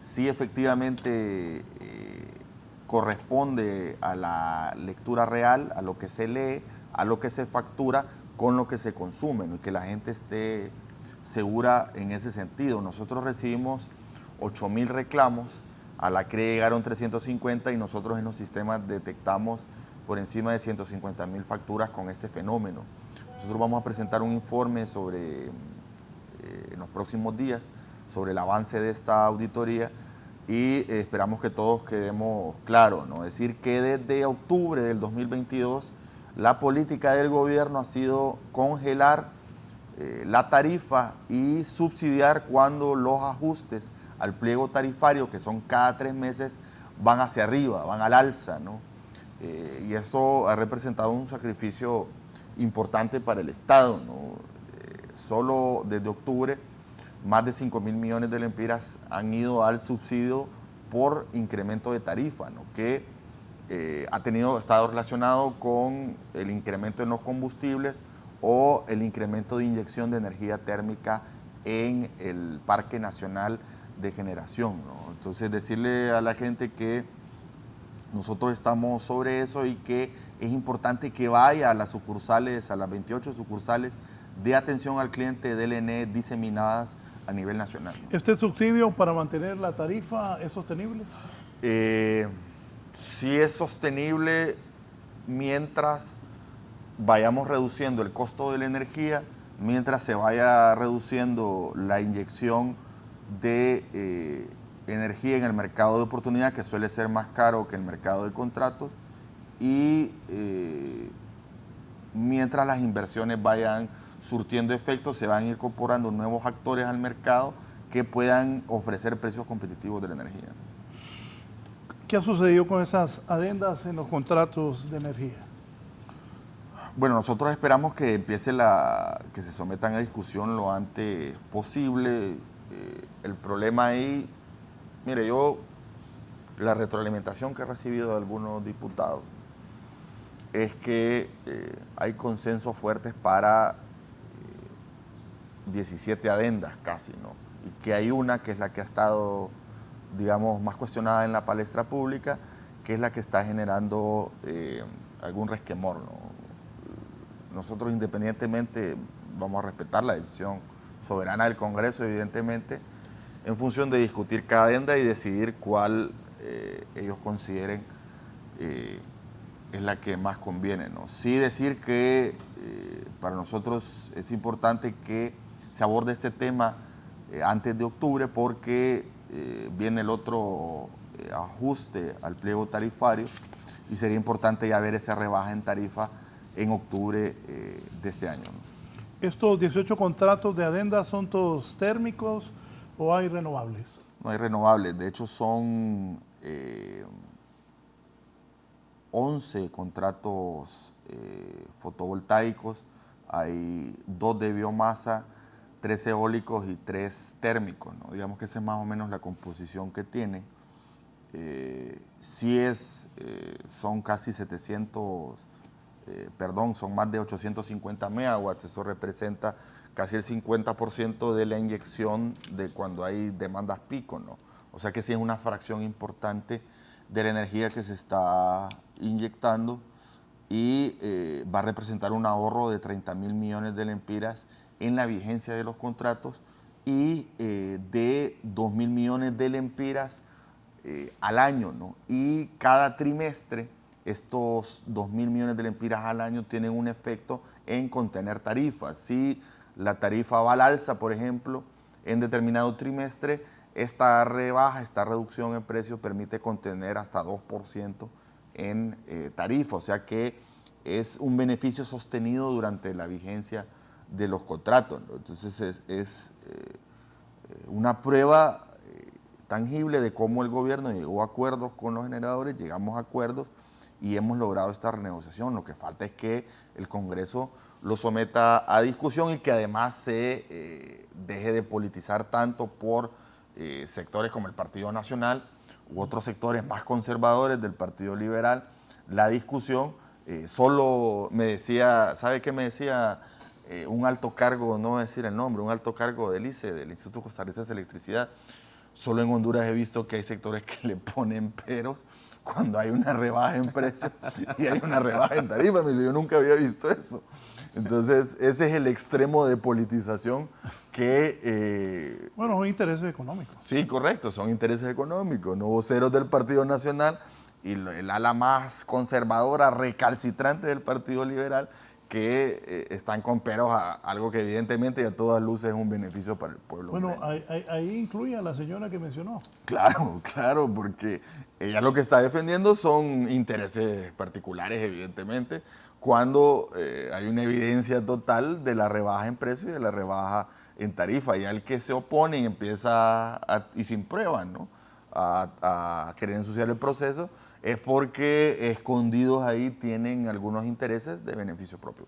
si efectivamente corresponde a la lectura real, a lo que se lee, a lo que se factura, con lo que se consume, ¿no? Y que la gente esté segura en ese sentido. Nosotros recibimos 8.000 reclamos, a la CRE llegaron 350 y nosotros en los sistemas detectamos por encima de 150.000 facturas con este fenómeno. Nosotros vamos a presentar un informe sobre, en los próximos días, sobre el avance de esta auditoría y esperamos que todos quedemos claros, ¿no? Es decir, que desde octubre del 2022 la política del gobierno ha sido congelar la tarifa y subsidiar cuando los ajustes al pliego tarifario, que son cada 3 meses, van hacia arriba, van al alza, ¿no? Y eso ha representado un sacrificio importante para el Estado, ¿no? Solo desde octubre, más de 5.000 millones de lempiras han ido al subsidio por incremento de tarifa, ¿no? Que ha estado relacionado con el incremento en los combustibles o el incremento de inyección de energía térmica en el Parque Nacional de Generación, ¿no? Entonces, decirle a la gente que nosotros estamos sobre eso y que es importante que vaya a las sucursales, a las 28 sucursales de atención al cliente del ENE diseminadas a nivel nacional. ¿Este subsidio para mantener la tarifa es sostenible? Sí es sostenible mientras vayamos reduciendo el costo de la energía, mientras se vaya reduciendo la inyección de energía en el mercado de oportunidad, que suele ser más caro que el mercado de contratos, y mientras las inversiones vayan surtiendo efectos, se van a ir incorporando nuevos actores al mercado que puedan ofrecer precios competitivos de la energía. ¿Qué ha sucedido con esas adendas en los contratos de energía? Bueno, nosotros esperamos que que se sometan a discusión lo antes posible. El problema ahí, mire, la retroalimentación que he recibido de algunos diputados es que hay consensos fuertes para 17 adendas casi, ¿no? Y que hay una que es la que ha estado, digamos, más cuestionada en la palestra pública, que es la que está generando algún resquemor, ¿no? Nosotros, independientemente, vamos a respetar la decisión soberana del Congreso, evidentemente, en función de discutir cada adenda y decidir cuál ellos consideren es la que más conviene, ¿no? Sí decir que para nosotros es importante que se aborde este tema antes de octubre porque viene el otro ajuste al pliego tarifario y sería importante ya ver esa rebaja en tarifa en octubre de este año, ¿no? ¿Estos 18 contratos de adenda son todos térmicos o hay renovables? No hay renovables, de hecho son 11 contratos fotovoltaicos, hay 2 de biomasa, 3 eólicos y 3 térmicos, ¿no? Digamos que esa es más o menos la composición que tiene. Son casi 700, son más de 850 megawatts, eso representa casi el 50% de la inyección de cuando hay demandas pico, ¿no? O sea que sí es una fracción importante de la energía que se está inyectando y va a representar un ahorro de 30.000 millones de lempiras en la vigencia de los contratos y de 2.000 millones de lempiras al año, ¿no? Y cada trimestre estos 2.000 millones de lempiras al año tienen un efecto en contener tarifas. Si la tarifa va al alza, por ejemplo, en determinado trimestre, esta rebaja, esta reducción en precio permite contener hasta 2% en tarifa, o sea que es un beneficio sostenido durante la vigencia de los contratos, ¿no? Entonces es una prueba tangible de cómo el gobierno llegó a acuerdos con los generadores, llegamos a acuerdos y hemos logrado esta renegociación. Lo que falta es que el Congreso lo someta a discusión y que además se deje de politizar tanto por sectores como el Partido Nacional u otros sectores más conservadores del Partido Liberal. La discusión solo me decía, ¿sabe qué me decía un alto cargo, no voy a decir el nombre, un alto cargo del ICE, del Instituto Costarricense de Electricidad. Solo en Honduras he visto que hay sectores que le ponen peros cuando hay una rebaja en precios y hay una rebaja en tarifa. Me dice, yo nunca había visto eso. Entonces, ese es el extremo de politización que... Bueno, son intereses económicos. Sí, correcto, son intereses económicos. No voceros del Partido Nacional y el ala más conservadora, recalcitrante del Partido Liberal, que están con peros a algo que evidentemente y a todas luces es un beneficio para el pueblo. Bueno, ahí incluye a la señora que mencionó. Claro, claro, porque ella lo que está defendiendo son intereses particulares, evidentemente, cuando hay una evidencia total de la rebaja en precio y de la rebaja en tarifa. Y al que se opone y empieza, y sin pruebas, ¿no?, a querer ensuciar el proceso, es porque escondidos ahí tienen algunos intereses de beneficio propio.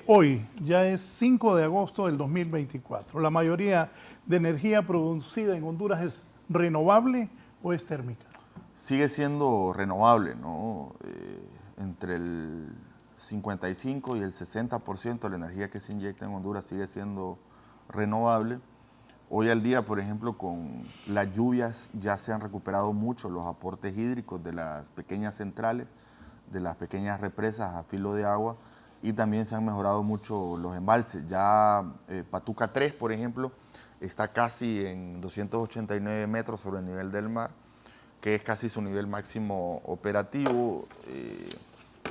Hoy ya es 5 de agosto del 2024. ¿La mayoría de energía producida en Honduras es renovable o es térmica? Sigue siendo renovable, ¿no? Entre el 55 y el 60% de la energía que se inyecta en Honduras sigue siendo renovable. Hoy al día, por ejemplo, con las lluvias ya se han recuperado mucho los aportes hídricos de las pequeñas centrales, de las pequeñas represas a filo de agua, y también se han mejorado mucho los embalses. Ya Patuca 3, por ejemplo, está casi en 289 metros sobre el nivel del mar, que es casi su nivel máximo operativo,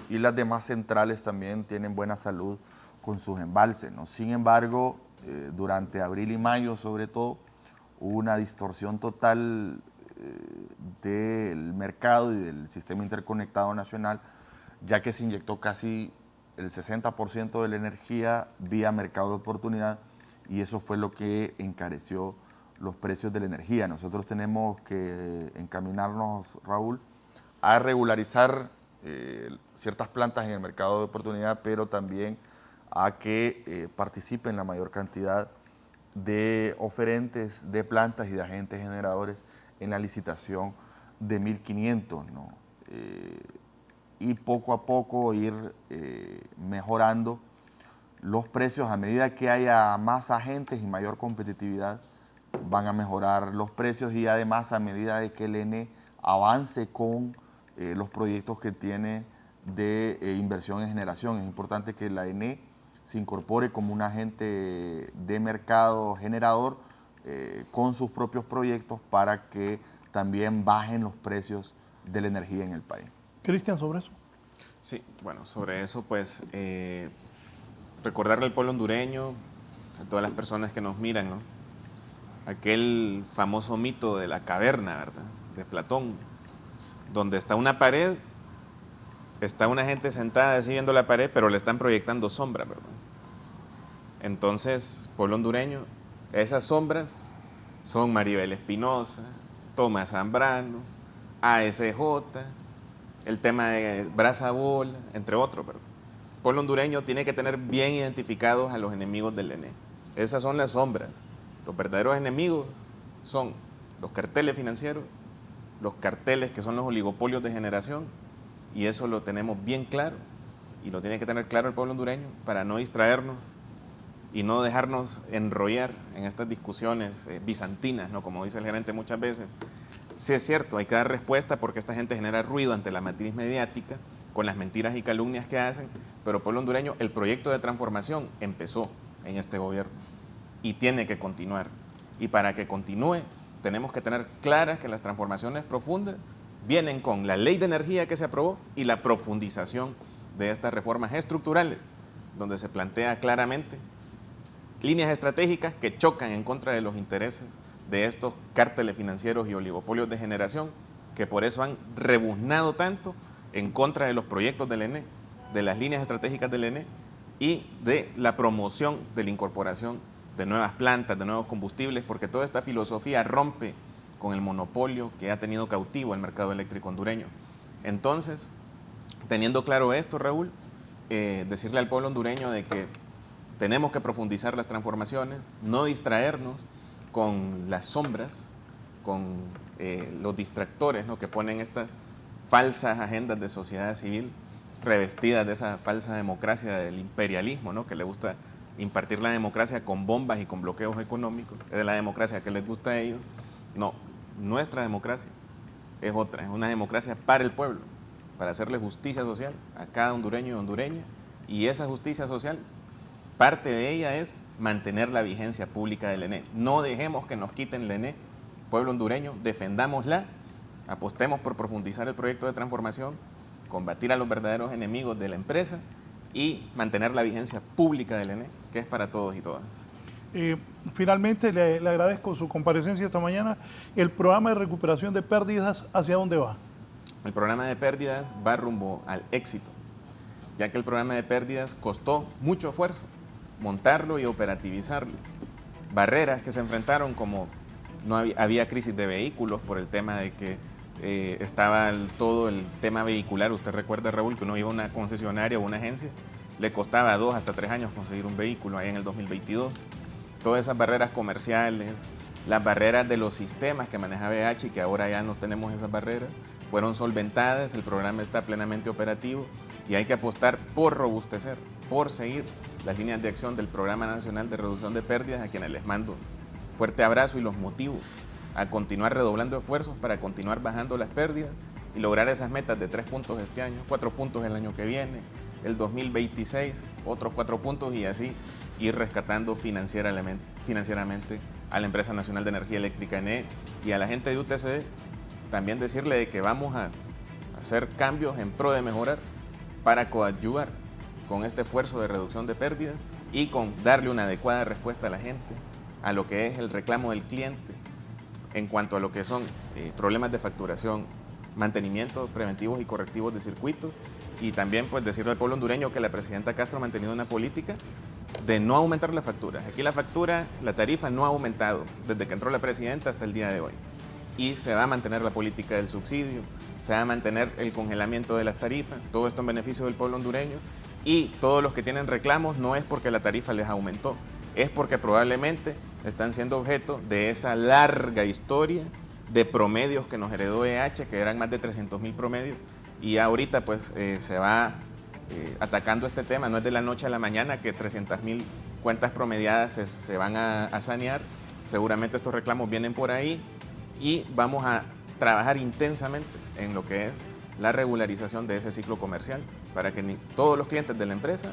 y las demás centrales también tienen buena salud con sus embalses, ¿no? Sin embargo, durante abril y mayo sobre todo, hubo una distorsión total del mercado y del sistema interconectado nacional, ya que se inyectó casi el 60% de la energía vía mercado de oportunidad, y eso fue lo que encareció los precios de la energía. Nosotros tenemos que encaminarnos, Raúl, a regularizar ciertas plantas en el mercado de oportunidad, pero también a que participen la mayor cantidad de oferentes de plantas y de agentes generadores en la licitación de 1.500, ¿no? Y poco a poco ir mejorando los precios. A medida que haya más agentes y mayor competitividad, van a mejorar los precios, y además a medida de que el ENE avance con los proyectos que tiene de inversión en generación. Es importante que la ENE se incorpore como un agente de mercado generador con sus propios proyectos para que también bajen los precios de la energía en el país. Cristian, ¿sobre eso? Sí, bueno, sobre eso pues recordarle al pueblo hondureño, a todas las personas que nos miran, ¿no?, aquel famoso mito de la caverna, ¿verdad?, de Platón, donde está una pared, está una gente sentada así viendo la pared, pero le están proyectando sombras, ¿verdad? Entonces, pueblo hondureño, esas sombras son Maribel Espinosa, Tomás Zambrano, ASJ, el tema de Brasa Bola, entre otros, ¿verdad? El pueblo hondureño tiene que tener bien identificados a los enemigos del ENE. Esas son las sombras. Los verdaderos enemigos son los carteles financieros, los carteles que son los oligopolios de generación, y eso lo tenemos bien claro, y lo tiene que tener claro el pueblo hondureño para no distraernos y no dejarnos enrollar en estas discusiones bizantinas, ¿no?, como dice el gerente muchas veces. Sí es cierto, hay que dar respuesta porque esta gente genera ruido ante la matriz mediática con las mentiras y calumnias que hacen, pero pueblo hondureño, el proyecto de transformación empezó en este gobierno y tiene que continuar. Y para que continúe, tenemos que tener claras que las transformaciones profundas vienen con la ley de energía que se aprobó y la profundización de estas reformas estructurales, donde se plantea claramente líneas estratégicas que chocan en contra de los intereses de estos cárteles financieros y oligopolios de generación, que por eso han rebuznado tanto en contra de los proyectos del ENE, de las líneas estratégicas del ENE y de la promoción de la incorporación de nuevas plantas, de nuevos combustibles, porque toda esta filosofía rompe con el monopolio que ha tenido cautivo el mercado eléctrico hondureño. Entonces, teniendo claro esto, Raúl, decirle al pueblo hondureño de que tenemos que profundizar las transformaciones, no distraernos con las sombras, con los distractores, ¿no?, que ponen estas falsas agendas de sociedad civil revestidas de esa falsa democracia del imperialismo, ¿no?, que le gusta impartir la democracia con bombas y con bloqueos económicos, es de la democracia que les gusta a ellos. No, nuestra democracia es otra, es una democracia para el pueblo, para hacerle justicia social a cada hondureño y hondureña, y esa justicia social, parte de ella es mantener la vigencia pública del ENE. No dejemos que nos quiten el ENE, pueblo hondureño, defendámosla, apostemos por profundizar el proyecto de transformación, combatir a los verdaderos enemigos de la empresa y mantener la vigencia pública del ENE, que es para todos y todas. Finalmente, le agradezco su comparecencia esta mañana. ¿El programa de recuperación de pérdidas hacia dónde va? El programa de pérdidas va rumbo al éxito, ya que el programa de pérdidas costó mucho esfuerzo montarlo y operativizarlo. Barreras que se enfrentaron, como no había crisis de vehículos por el tema de que estaba todo el tema vehicular. Usted recuerda, Raúl, que uno iba a una concesionaria o una agencia, le costaba 2 hasta 3 años conseguir un vehículo ahí en el 2022. Todas esas barreras comerciales, las barreras de los sistemas que manejaba EH y que ahora ya no tenemos esas barreras, fueron solventadas, el programa está plenamente operativo y hay que apostar por robustecer, por seguir las líneas de acción del Programa Nacional de Reducción de Pérdidas, a quienes les mando fuerte abrazo y los motivo a continuar redoblando esfuerzos para continuar bajando las pérdidas y lograr esas metas de 3 puntos este año, 4 puntos el año que viene, el 2026, otros 4 puntos y así ir rescatando financieramente a la Empresa Nacional de Energía Eléctrica ENE y a la gente de UTCD. También decirle de que vamos a hacer cambios en pro de mejorar para coadyuvar con este esfuerzo de reducción de pérdidas y con darle una adecuada respuesta a la gente, a lo que es el reclamo del cliente en cuanto a lo que son problemas de facturación, mantenimientos preventivos y correctivos de circuitos, y también pues decirle al pueblo hondureño que la presidenta Castro ha mantenido una política de no aumentar las facturas. Aquí la tarifa no ha aumentado desde que entró la presidenta hasta el día de hoy. Y se va a mantener la política del subsidio, se va a mantener el congelamiento de las tarifas, todo esto en beneficio del pueblo hondureño. Y todos los que tienen reclamos no es porque la tarifa les aumentó, es porque probablemente están siendo objeto de esa larga historia de promedios que nos heredó EH, que eran más de 300.000 promedios, y ahorita pues se va atacando este tema. No es de la noche a la mañana que 300.000 cuentas promediadas se van a sanear. Seguramente estos reclamos vienen por ahí y vamos a trabajar intensamente en lo que es la regularización de ese ciclo comercial para que todos los clientes de la empresa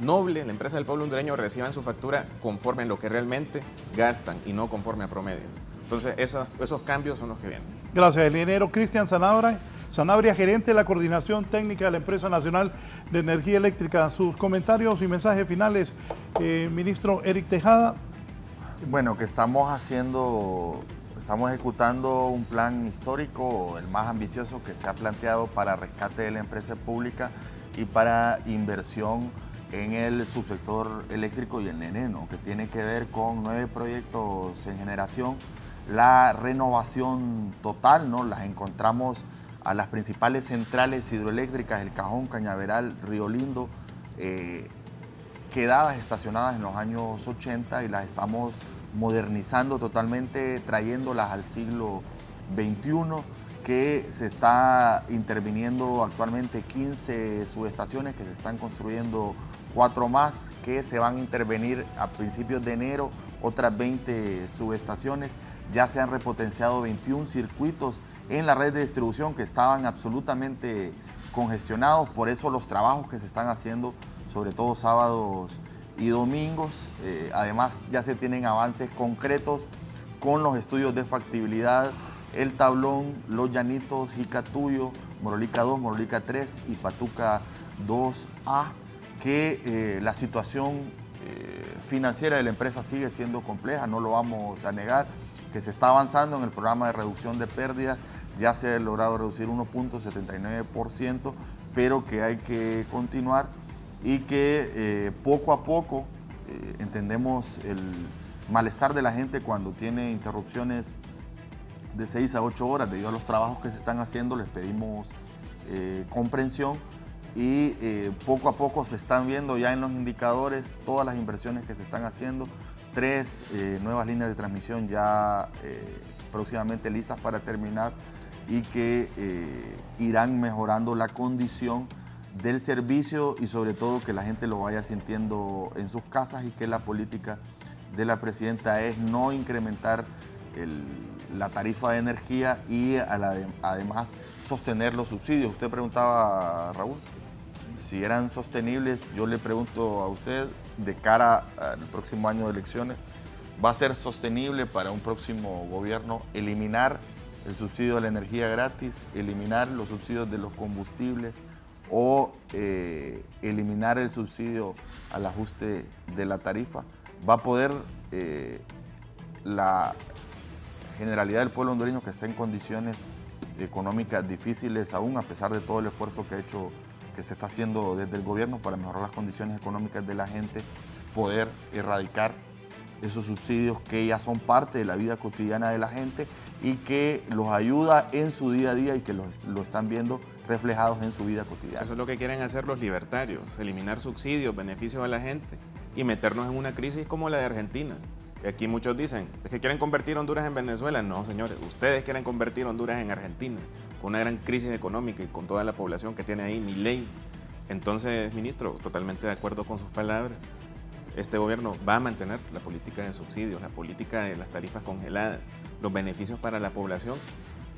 noble, la empresa del pueblo hondureño, reciban su factura conforme a lo que realmente gastan y no conforme a promedios. Entonces esos cambios son los que vienen. Gracias. El ingeniero Cristian Sanabria, gerente de la Coordinación Técnica de la Empresa Nacional de Energía Eléctrica. Sus comentarios y mensajes finales, ministro Eric Tejada. Bueno, que estamos ejecutando un plan histórico, el más ambicioso que se ha planteado para rescate de la empresa pública y para inversión en el subsector eléctrico y el ENE, ¿no? Que tiene que ver con 9 proyectos en generación, la renovación total, ¿no? Las encontramos a las principales centrales hidroeléctricas, El Cajón, Cañaveral, Río Lindo, quedadas estacionadas en los años 80 y las estamos modernizando totalmente, trayéndolas al siglo XXI, que se está interviniendo actualmente 15 subestaciones, que se están construyendo 4 más, que se van a intervenir a principios de enero, otras 20 subestaciones. Ya se han repotenciado 21 circuitos en la red de distribución que estaban absolutamente congestionados, por eso los trabajos que se están haciendo, sobre todo sábados y domingos. Además ya se tienen avances concretos con los estudios de factibilidad, El Tablón, Los Llanitos, Jicatuyo, Morolica 2, Morolica 3 y Patuca 2A, que la situación financiera de la empresa sigue siendo compleja, no lo vamos a negar, que se está avanzando en el programa de reducción de pérdidas, ya se ha logrado reducir 1.79%, pero que hay que continuar y que poco a poco entendemos el malestar de la gente cuando tiene interrupciones de 6 a 8 horas debido a los trabajos que se están haciendo. Les pedimos comprensión y poco a poco se están viendo ya en los indicadores todas las inversiones que se están haciendo. 3 nuevas líneas de transmisión ya próximamente listas para terminar y que irán mejorando la condición del servicio y sobre todo que la gente lo vaya sintiendo en sus casas y que la política de la presidenta es no incrementar la tarifa de energía y además sostener los subsidios. Usted preguntaba, Raúl, si eran sostenibles. Yo le pregunto a usted, de cara al próximo año de elecciones, ¿va a ser sostenible para un próximo gobierno eliminar el subsidio de la energía gratis, eliminar los subsidios de los combustibles o eliminar el subsidio al ajuste de la tarifa? ¿Va a poder la generalidad del pueblo hondureño, que está en condiciones económicas difíciles aún, a pesar de todo el esfuerzo que se está haciendo desde el gobierno para mejorar las condiciones económicas de la gente, poder erradicar esos subsidios que ya son parte de la vida cotidiana de la gente y que los ayuda en su día a día y que lo están viendo reflejados en su vida cotidiana? Eso es lo que quieren hacer los libertarios, eliminar subsidios, beneficios a la gente y meternos en una crisis como la de Argentina. Y aquí muchos dicen, es que quieren convertir Honduras en Venezuela. No, señores, ustedes quieren convertir Honduras en Argentina, con una gran crisis económica y con toda la población que tiene ahí, Milei. Entonces, ministro, totalmente de acuerdo con sus palabras. Este gobierno va a mantener la política de subsidios, la política de las tarifas congeladas, los beneficios para la población,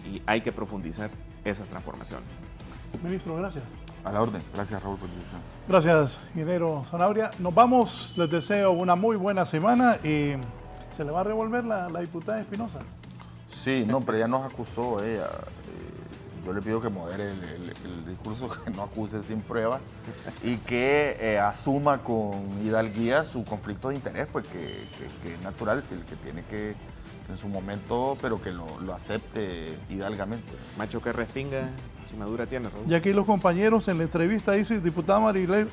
y hay que profundizar esas transformaciones. Ministro, gracias. A la orden. Gracias, Raúl, por la invitación. Gracias, ingeniero Zanabria. Nos vamos, les deseo una muy buena semana y se le va a revolver la diputada Espinosa. Sí, no, pero ella nos acusó, ella. Yo le pido que modere el discurso, que no acuse sin pruebas y que asuma con hidalguía su conflicto de interés, pues que es natural, es el que tiene que en su momento, pero que lo acepte hidalgamente. Macho que respinga, chimadura tiene, Raúl. Y aquí los compañeros en la entrevista dice, diputada Maribel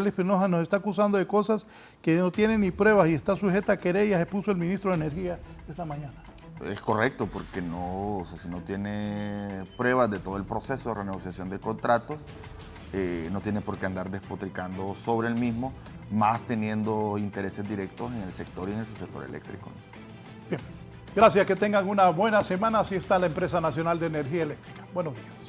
Espinosa nos está acusando de cosas que no tiene ni pruebas y está sujeta a querellas, expuso el ministro de Energía esta mañana. Es correcto, porque no, o sea, si no tiene pruebas de todo el proceso de renegociación de contratos, no tiene por qué andar despotricando sobre el mismo, más teniendo intereses directos en el sector y en el subsector eléctrico. Bien, gracias, que tengan una buena semana. Así está la Empresa Nacional de Energía Eléctrica. Buenos días.